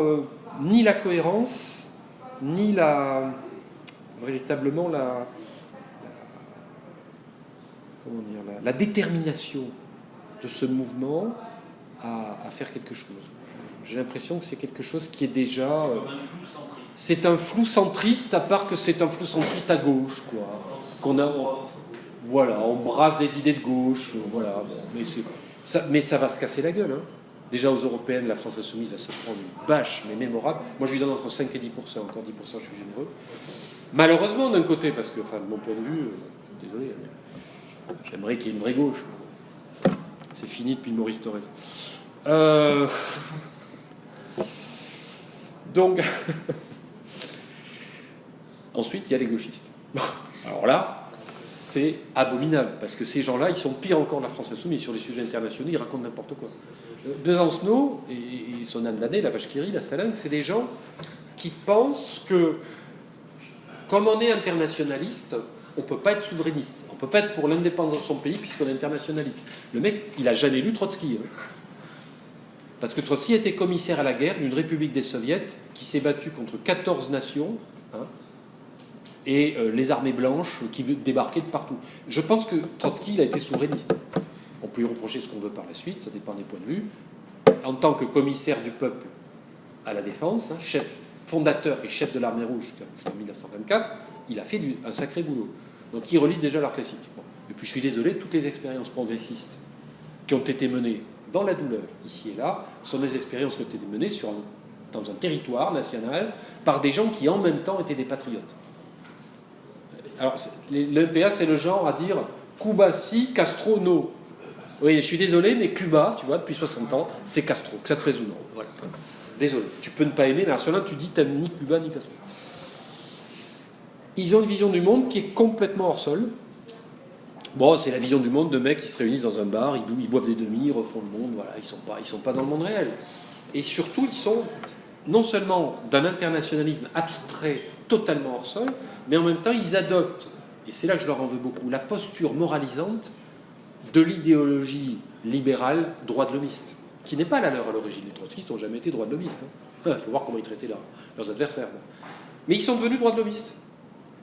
ni la cohérence, ni véritablement la détermination de ce mouvement à faire quelque chose. J'ai l'impression que c'est quelque chose qui est déjà... C'est comme un flou centriste. C'est un flou centriste, à part que c'est un flou centriste à gauche, quoi. Voilà, on brasse des idées de gauche, voilà. Bon, mais ça va se casser la gueule, hein. Déjà aux européennes, la France Insoumise va se prendre une bâche, mais mémorable. Moi, je lui donne entre 5 et 10%, encore 10%, je suis généreux. Malheureusement, d'un côté, parce que, enfin, de mon point de vue, désolé, mais j'aimerais qu'il y ait une vraie gauche. C'est fini depuis le Maurice Thorez. Donc, ensuite, il y a les gauchistes. Alors là, c'est abominable, parce que ces gens-là, ils sont pires encore de la France Insoumise. Sur les sujets internationaux, ils racontent n'importe quoi. Besancenot et son âme d'année, la vache qui rit, la salingue, c'est des gens qui pensent que, comme on est internationaliste, on ne peut pas être souverainiste. On ne peut pas être pour l'indépendance de son pays puisqu'on est internationaliste. Le mec, il n'a jamais lu Trotsky. Hein. Parce que Trotsky était commissaire à la guerre d'une république des soviets qui s'est battue contre 14 nations, hein, et les armées blanches qui débarquaient de partout. Je pense que Trotsky, il a été souverainiste. On peut lui reprocher ce qu'on veut par la suite, ça dépend des points de vue. En tant que commissaire du peuple à la défense, hein, chef fondateur et chef de l'armée rouge jusqu'en 1924, il a fait un sacré boulot. Donc il relise déjà l'art classique. Bon. Et puis je suis désolé, toutes les expériences progressistes qui ont été menées dans la douleur, ici et là, sont des expériences qui ont été menées dans un territoire national par des gens qui en même temps étaient des patriotes. Alors l'MPA, c'est le genre à dire Cuba si, Castro no. Oui, je suis désolé, mais Cuba, tu vois, depuis 60 ans, c'est Castro, que ça te plaise ou non. Voilà. Désolé, tu peux ne pas aimer, mais à cela tu dis t'aimes ni Cuba ni Castro. Ils ont une vision du monde qui est complètement hors sol. Bon, c'est la vision du monde de mecs qui se réunissent dans un bar, ils boivent des demi, ils refont le monde, voilà, ils sont pas dans le monde réel. Et surtout, ils sont non seulement d'un internationalisme abstrait, totalement hors sol, mais en même temps, ils adoptent, et c'est là que je leur en veux beaucoup, la posture moralisante de l'idéologie libérale droit de l'homiste, qui n'est pas la leur à l'origine. Les trotskistes n'ont jamais été droit de l'homiste. Il faut voir comment ils traitaient leurs adversaires. Mais ils sont devenus droit de l'homiste.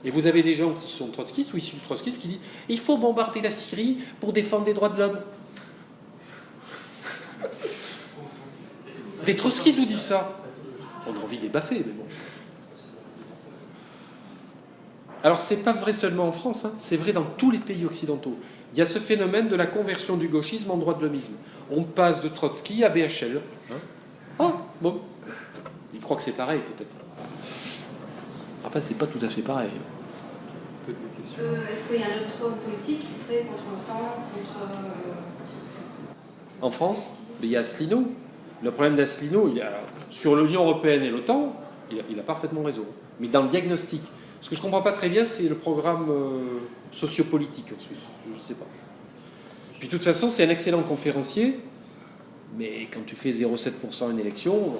Et vous avez des gens qui sont trotskistes ou issus du trotskisme qui disent « il faut bombarder la Syrie pour défendre les droits de l'homme ». Des trotskistes vous disent ça. On a envie de les baffer, mais bon. Alors c'est pas vrai seulement en France, hein, c'est vrai dans tous les pays occidentaux. Il y a ce phénomène de la conversion du gauchisme en droit de l'homisme. On passe de Trotsky à BHL. Hein. Ah, bon. Ils croient que c'est pareil, peut-être. Enfin, c'est pas tout à fait pareil. Peut-être des questions. Est-ce qu'il y a un autre homme politique qui serait contre l'OTAN, contre... En France, il y a Asselineau. Le problème d'Asselineau, sur l'Union européenne et l'OTAN, il a parfaitement raison. Mais dans le diagnostic, ce que je ne comprends pas très bien, c'est le programme sociopolitique ensuite. Je ne sais pas. Puis de toute façon, c'est un excellent conférencier, mais quand tu fais 0,7% une élection,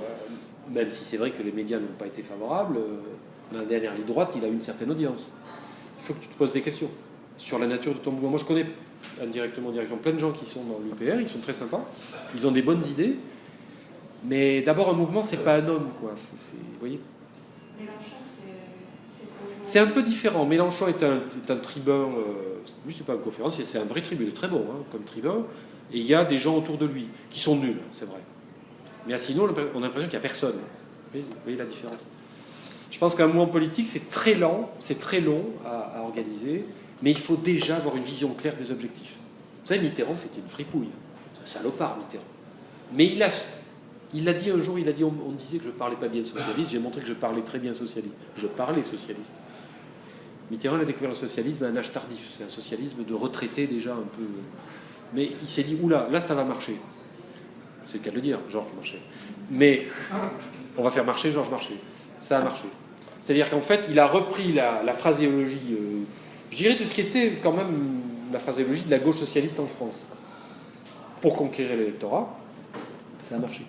même si c'est vrai que les médias n'ont pas été favorables, dans la dernière ligne droite, il a une certaine audience. Il faut que tu te poses des questions sur la nature de ton mouvement. Moi, je connais indirectement plein de gens qui sont dans l'UPR, ils sont très sympas, ils ont des bonnes idées, mais d'abord, un mouvement, c'est pas un homme, quoi. Vous voyez ? Mélenchon, c'est un peu différent. Mélenchon est un tribun, lui, c'est pas un conférencier, c'est un vrai tribun, il est très bon, hein, comme tribun, et il y a des gens autour de lui qui sont nuls, c'est vrai. Mais sinon, on a l'impression qu'il n'y a personne. Vous voyez la différence ? Je pense qu'un mouvement politique, c'est très lent, c'est très long à organiser, mais il faut déjà avoir une vision claire des objectifs. Vous savez, Mitterrand, c'était une fripouille. C'est un salopard, Mitterrand. Mais il l'a dit un jour, il a dit, on disait que je parlais pas bien socialiste, j'ai montré que je parlais très bien socialiste. Je parlais socialiste. Mitterrand a découvert le socialisme à un âge tardif. C'est un socialisme de retraité déjà un peu. Mais il s'est dit, oula, là ça va marcher. C'est le cas de le dire, Georges Marchais. Mais on va faire marcher Georges Marchais. Ça a marché. C'est-à-dire qu'en fait, il a repris la phraséologie, je dirais de ce qui était quand même la phraséologie de la gauche socialiste en France. Pour conquérir l'électorat, ça a marché.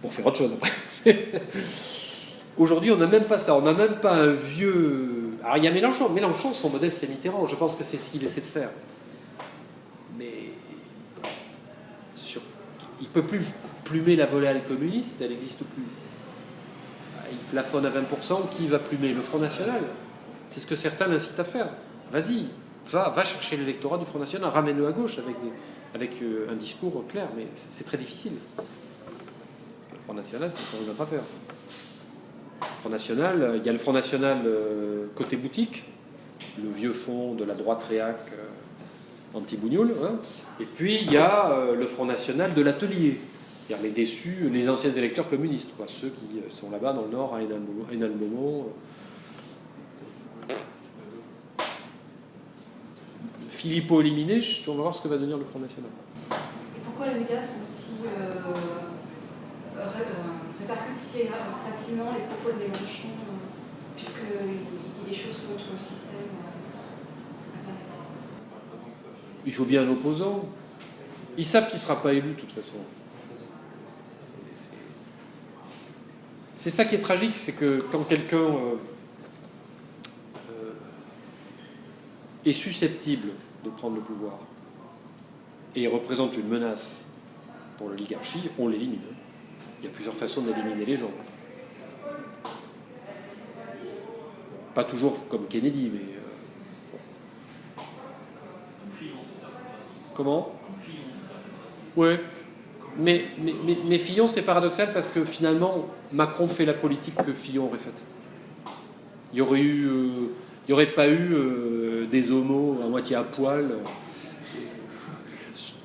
Pour faire autre chose après. Aujourd'hui, on n'a même pas ça. On n'a même pas un vieux... Alors, il y a Mélenchon. Mélenchon, son modèle, c'est Mitterrand. Je pense que c'est ce qu'il essaie de faire. Mais... il ne peut plus plumer la volée communiste. Elle n'existe plus. Il plafonne à 20%. Qui va plumer? Le Front National. C'est ce que certains l'incitent à faire. Vas-y, va chercher l'électorat du Front National. Ramène-le à gauche avec un discours clair. Mais c'est très difficile. Parce que le Front National, c'est encore une autre affaire. Front National, il y a le Front National côté boutique, le vieux fond de la droite réac anti-bougnoul, hein. Et puis il y a le Front National de l'atelier, c'est-à-dire les déçus, les anciens électeurs communistes, quoi, ceux qui sont là-bas dans le nord, à Hénin-le-Beaumont. Philippot éliminé, on va voir ce que va devenir le Front National. Et pourquoi les médias sont si... répercute si facilement les propos de Mélenchon, puisqu'il dit des choses contre le système. Il faut bien un opposant. Ils savent qu'il ne sera pas élu de toute façon. C'est ça qui est tragique, c'est que quand quelqu'un est susceptible de prendre le pouvoir et représente une menace pour l'oligarchie, on l'élimine. Il y a plusieurs façons d'éliminer les gens. Pas toujours comme Kennedy, mais... Comment? Ouais. Mais Fillon, c'est paradoxal parce que finalement, Macron fait la politique que Fillon aurait faite. Il n'y aurait pas eu des homos à moitié à poil,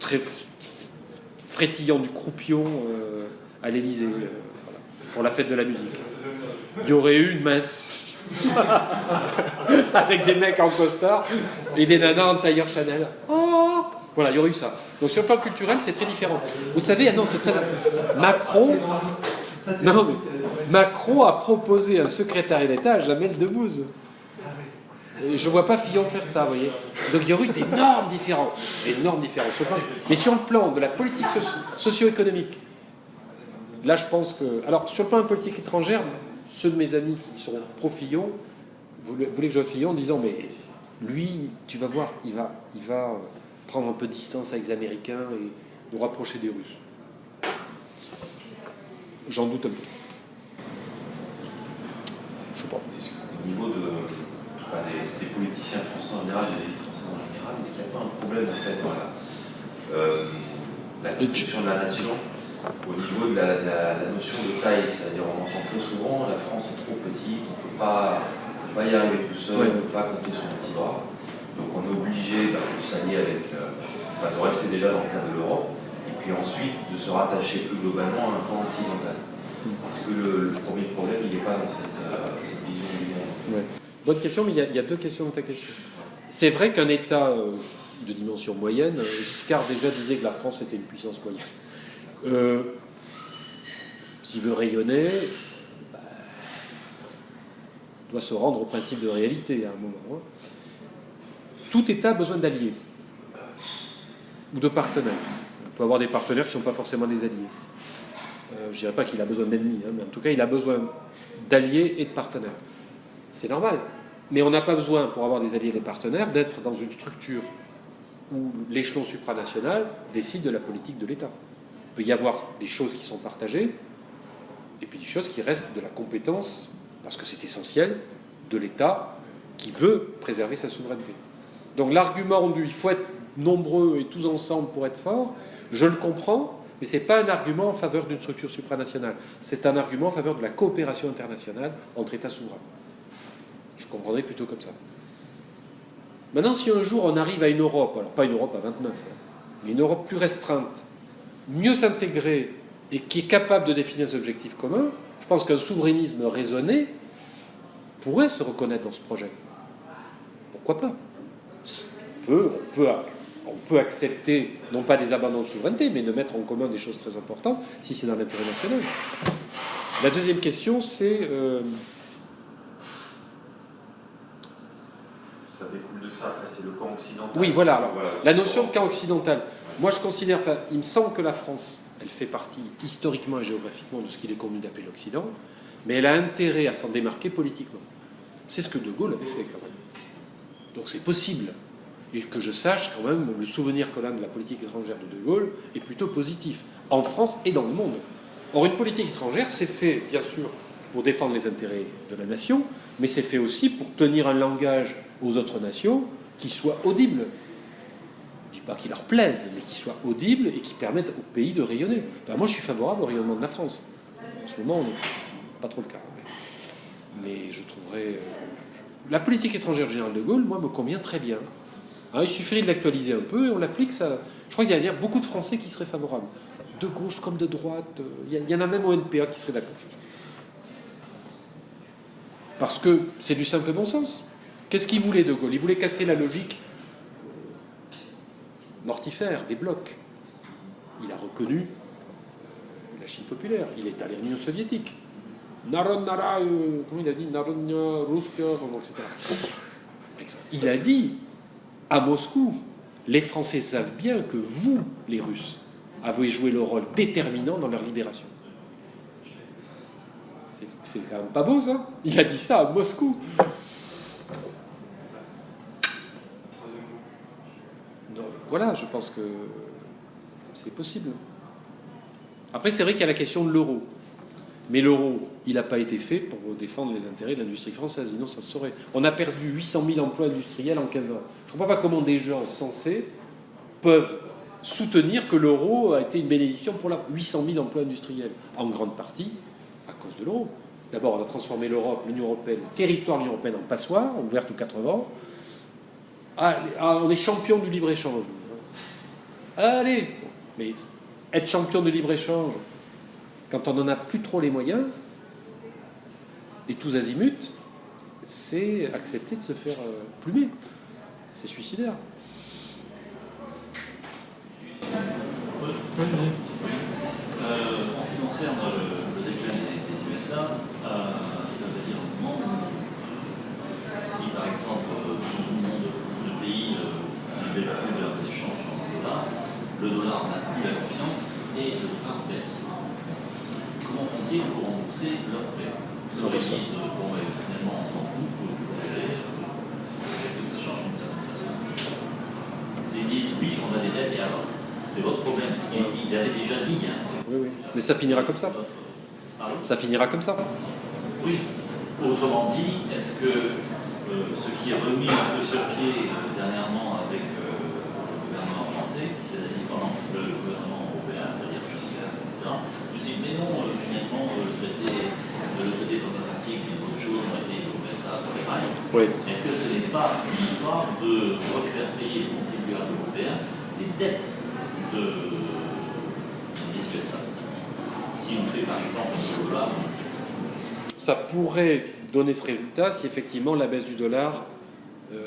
très frétillant du croupion à l'Élysée, voilà, pour la fête de la musique. Il y aurait eu une messe avec des mecs en costard et des nanas en tailleur Chanel. Oh, voilà, il y aurait eu ça. Donc sur le plan culturel, c'est très différent. Vous savez, c'est très... Macron a proposé un secrétaire d'État à Jamel Debbouze. Je ne vois pas Fillon faire ça, vous voyez. Donc il y aurait eu d'énormes différences. Mais sur le plan de la politique socio-économique, là je pense que... Alors sur le plan de politique étrangère, ceux de mes amis qui sont pro-Fillon voulaient que je vote Fillon en disant mais lui, tu vas voir, il va prendre un peu de distance avec les Américains et nous rapprocher des Russes. J'en doute un peu. Je sais pas. Au niveau des politiciens français en général, des élites françaises en général, est-ce qu'il n'y a pas un problème en fait dans la conception de la nation au niveau de la notion de taille? C'est-à-dire on entend très souvent la France est trop petite, on ne peut pas y arriver tout seul, on ne peut pas compter sur le petit bras. Donc on est obligé de s'allier avec, de rester déjà dans le cadre de l'Europe, et puis ensuite de se rattacher plus globalement à un camp occidental. Est-ce que le premier problème, il n'est pas dans cette vision du monde? Bonne question, mais il y a deux questions dans ta question. C'est vrai qu'un État de dimension moyenne, Giscard déjà disait que la France était une puissance moyenne. S'il veut rayonner, doit se rendre au principe de réalité à un moment. Tout État a besoin d'alliés ou de partenaires. On peut avoir des partenaires qui ne sont pas forcément des alliés. Je ne dirais pas qu'il a besoin d'ennemis, mais en tout cas, il a besoin d'alliés et de partenaires. C'est normal. Mais on n'a pas besoin, pour avoir des alliés et des partenaires, d'être dans une structure où l'échelon supranational décide de la politique de l'État. Il peut y avoir des choses qui sont partagées et puis des choses qui restent de la compétence, parce que c'est essentiel, de l'État qui veut préserver sa souveraineté. Donc l'argument il faut être nombreux et tous ensemble pour être fort, je le comprends, Mais ce n'est pas un argument en faveur d'une structure supranationale. C'est un argument en faveur de la coopération internationale entre États souverains. Je comprendrais plutôt comme ça. Maintenant, si un jour on arrive à une Europe, alors pas une Europe à 29, mais une Europe plus restreinte, mieux s'intégrer et qui est capable de définir des objectifs communs, je pense qu'un souverainisme raisonné pourrait se reconnaître dans ce projet. Pourquoi pas ? On peut accepter, non pas des abandons de souveraineté, mais de mettre en commun des choses très importantes, si c'est dans l'intérêt national. La deuxième question, c'est... Ça découle de ça, après c'est le camp occidental. Oui, voilà. Alors, la notion de camp occidental. Moi, je considère... Enfin, il me semble que la France, elle fait partie historiquement et géographiquement de ce qu'il est convenu d'appeler l'Occident, mais elle a intérêt à s'en démarquer politiquement. C'est ce que De Gaulle avait fait, quand même. Donc c'est possible. Et que je sache, quand même, le souvenir qu'on a de la politique étrangère de Gaulle est plutôt positif, en France et dans le monde. Or, une politique étrangère, c'est fait, bien sûr, pour défendre les intérêts de la nation, mais c'est fait aussi pour tenir un langage aux autres nations qui soit audible. Je ne dis pas qu'il leur plaise, mais qui soit audible et qui permette au pays de rayonner. Enfin, moi, je suis favorable au rayonnement de la France. En ce moment, pas trop le cas. Mais je trouverais... La politique étrangère générale de Gaulle, moi, me convient très bien. Hein, il suffirait de l'actualiser un peu et on l'applique. Ça... Je crois qu'il y a beaucoup de Français qui seraient favorables. De gauche comme de droite. Il y en a même au NPA qui seraient d'accord. Parce que c'est du simple bon sens. Qu'est-ce qu'il voulait, De Gaulle ? Il voulait casser la logique mortifère des blocs. Il a reconnu la Chine populaire. Il est allé en Union soviétique. Narodnara, comment il a dit, Narodnya Ruska, etc. Il a dit à Moscou, les Français savent bien que vous, les Russes, avez joué le rôle déterminant dans leur libération. C'est quand même pas beau, ça. Il a dit ça à Moscou. Donc, voilà, je pense que c'est possible. Après, c'est vrai qu'il y a la question de l'euro. Mais l'euro, il n'a pas été fait pour défendre les intérêts de l'industrie française, sinon ça se saurait. On a perdu 800 000 emplois industriels en 15 ans. Je ne comprends pas comment des gens sensés peuvent soutenir que l'euro a été une bénédiction pour 800 000 emplois industriels, en grande partie à cause de l'euro. D'abord, on a transformé l'Europe, l'Union européenne, le territoire de l'Union européenne en passoire, ouverte aux 4 vents. On est champion du libre-échange. Allez, mais être champion de libre-échange, quand on n'en a plus trop les moyens, et tous azimuts, c'est accepter de se faire plumer. C'est suicidaire. En ce qui concerne le déclin des USA, il va dire un moment, si par exemple tout le monde, le pays n'avait plus leurs échanges en dollars, le dollar n'a plus la confiance et le dollar baisse. Comment font-ils pour rembourser leurs prêts? Ils disent, bon, finalement, on s'en fout, qu'est-ce que ça change d'une certaine façon? S'ils disent, oui, on a des dettes, et alors, c'est votre problème. Il avait déjà dit. Hein. Oui. Mais ça finira comme ça. Pardon? Ça finira comme ça. Oui. Autrement dit, est-ce que ce qui est remis un peu sur pied dernièrement avec le gouvernement français, c'est-à-dire le gouvernement européen, c'est-à-dire etc., je me suis dit, mais non, finalement, le traité transatlantique, c'est une bonne chose, on va essayer de mettre ça sur les rails. Oui. Est-ce que ce n'est pas une histoire de refaire payer les contribuables européens les dettes des USA? Si on fait par exemple le dollar, ça pourrait donner ce résultat si effectivement la baisse du dollar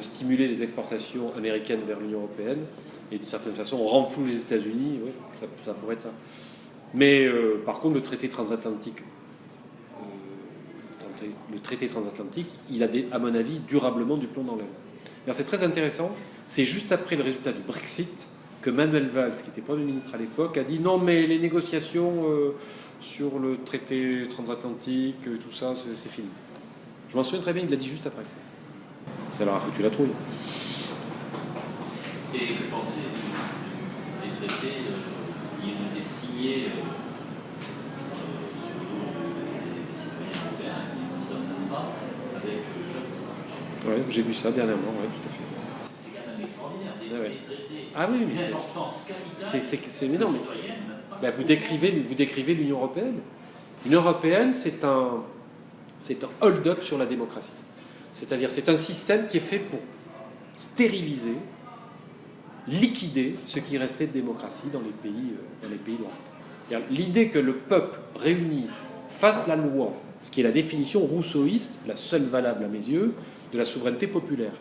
stimulait les exportations américaines vers l'Union européenne et d'une certaine façon on renfloue les États-Unis. Oui, ça pourrait être ça. Mais par contre, le traité transatlantique, il a, à mon avis, durablement du plomb dans l'aile. Alors c'est très intéressant. C'est juste après le résultat du Brexit que Manuel Valls, qui était Premier ministre à l'époque, a dit non, mais les négociations sur le traité transatlantique, tout ça, c'est fini. Je m'en souviens très bien, il l'a dit juste après. Ça leur a foutu la trouille. et que penser des traités qui ont été signés sur des citoyens européens qui ne s'appliquent pas avec le Japon, par exemple? Oui, j'ai vu ça dernièrement, oui, tout à fait. C'est quand même extraordinaire, des traités Ah oui, mais d'importance capitale c'est énorme. citoyenne, même pas. Ben, vous décrivez l'Union européenne. L'Union européenne, c'est un hold-up sur la démocratie. C'est-à-dire, c'est un système qui est fait pour stériliser, liquider ce qui restait de démocratie dans les pays d'Europe. L'idée que le peuple réuni fasse la loi, ce qui est la définition rousseauiste, la seule valable à mes yeux, de la souveraineté populaire.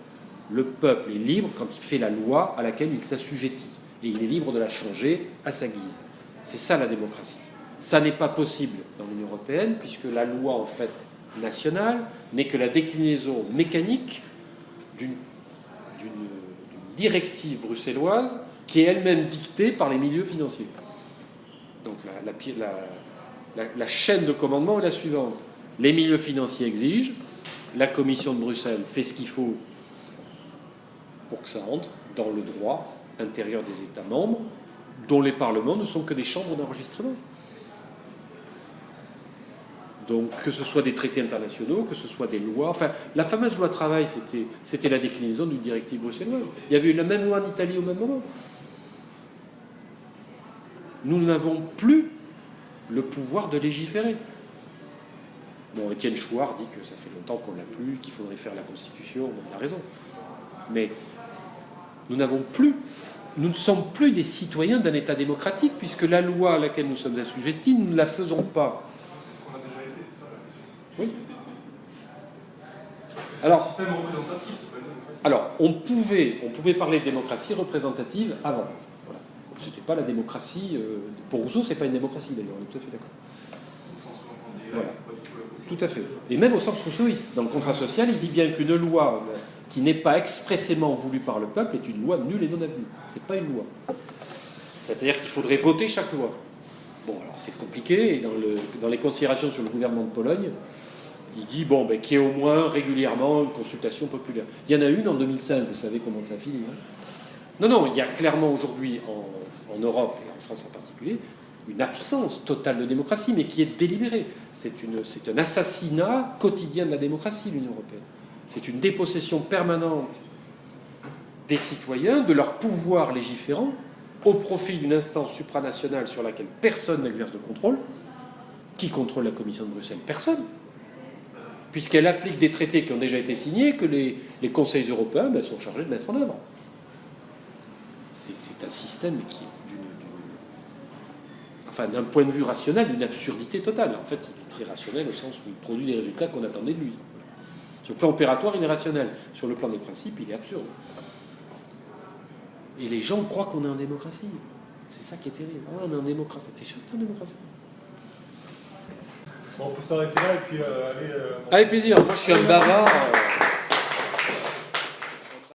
Le peuple est libre quand il fait la loi à laquelle il s'assujettit. Et il est libre de la changer à sa guise. C'est ça la démocratie. Ça n'est pas possible dans l'Union européenne, puisque la loi, en fait, nationale, n'est que la déclinaison mécanique d'une directive bruxelloise qui est elle-même dictée par les milieux financiers. Donc la chaîne de commandement est la suivante. Les milieux financiers exigent, la Commission de Bruxelles fait ce qu'il faut pour que ça entre dans le droit intérieur des États membres, dont les parlements ne sont que des chambres d'enregistrement. Donc, que ce soit des traités internationaux, que ce soit des lois... Enfin, la fameuse loi travail, c'était la déclinaison d'une directive bruxelloise. Il y avait eu la même loi en Italie au même moment. Nous n'avons plus le pouvoir de légiférer. Bon, Étienne Chouard dit que ça fait longtemps qu'on ne l'a plus, qu'il faudrait faire la Constitution. Bon, il a raison. Mais nous ne sommes plus des citoyens d'un État démocratique, puisque la loi à laquelle nous sommes assujettis, nous ne la faisons pas. Est-ce qu'on a déjà été, c'est ça la question? Oui. Parce que c'est Alors, un système représentatif, c'est pas une démocratie. Alors, on pouvait parler de démocratie représentative avant. Voilà. Ce n'était pas la démocratie... pour Rousseau, ce n'est pas une démocratie, d'ailleurs, on est tout à fait d'accord. Au sens où on entend Voilà. c'est pas du tout la culture. Tout à fait. Et même au sens rousseauiste. Dans le contrat social, il dit bien qu'une loi qui n'est pas expressément voulue par le peuple est une loi nulle et non avenue. C'est pas une loi. C'est-à-dire qu'il faudrait voter chaque loi. Bon, alors c'est compliqué, et dans les considérations sur le gouvernement de Pologne, il dit qu'il y ait au moins régulièrement une consultation populaire. Il y en a une en 2005, vous savez comment ça finit. Hein. Non, il y a clairement aujourd'hui en Europe, et en France en particulier, une absence totale de démocratie, mais qui est délibérée. C'est un assassinat quotidien de la démocratie, l'Union européenne. C'est une dépossession permanente des citoyens de leur pouvoir légiférant au profit d'une instance supranationale sur laquelle personne n'exerce de contrôle. Qui contrôle la Commission de Bruxelles? Personne. Puisqu'elle applique des traités qui ont déjà été signés, que les conseils européens sont chargés de mettre en œuvre. C'est un système qui est d'un point de vue rationnel, d'une absurdité totale. En fait, il est très rationnel au sens où il produit les résultats qu'on attendait de lui. Sur le plan opératoire, il est rationnel. Sur le plan des principes, il est absurde. Et les gens croient qu'on est en démocratie. C'est ça qui est terrible. Ah, on est en démocratie. T'es sûr que t'es en démocratie? Bon, on peut s'arrêter là et puis aller... Avec plaisir. Moi, je suis un bavard.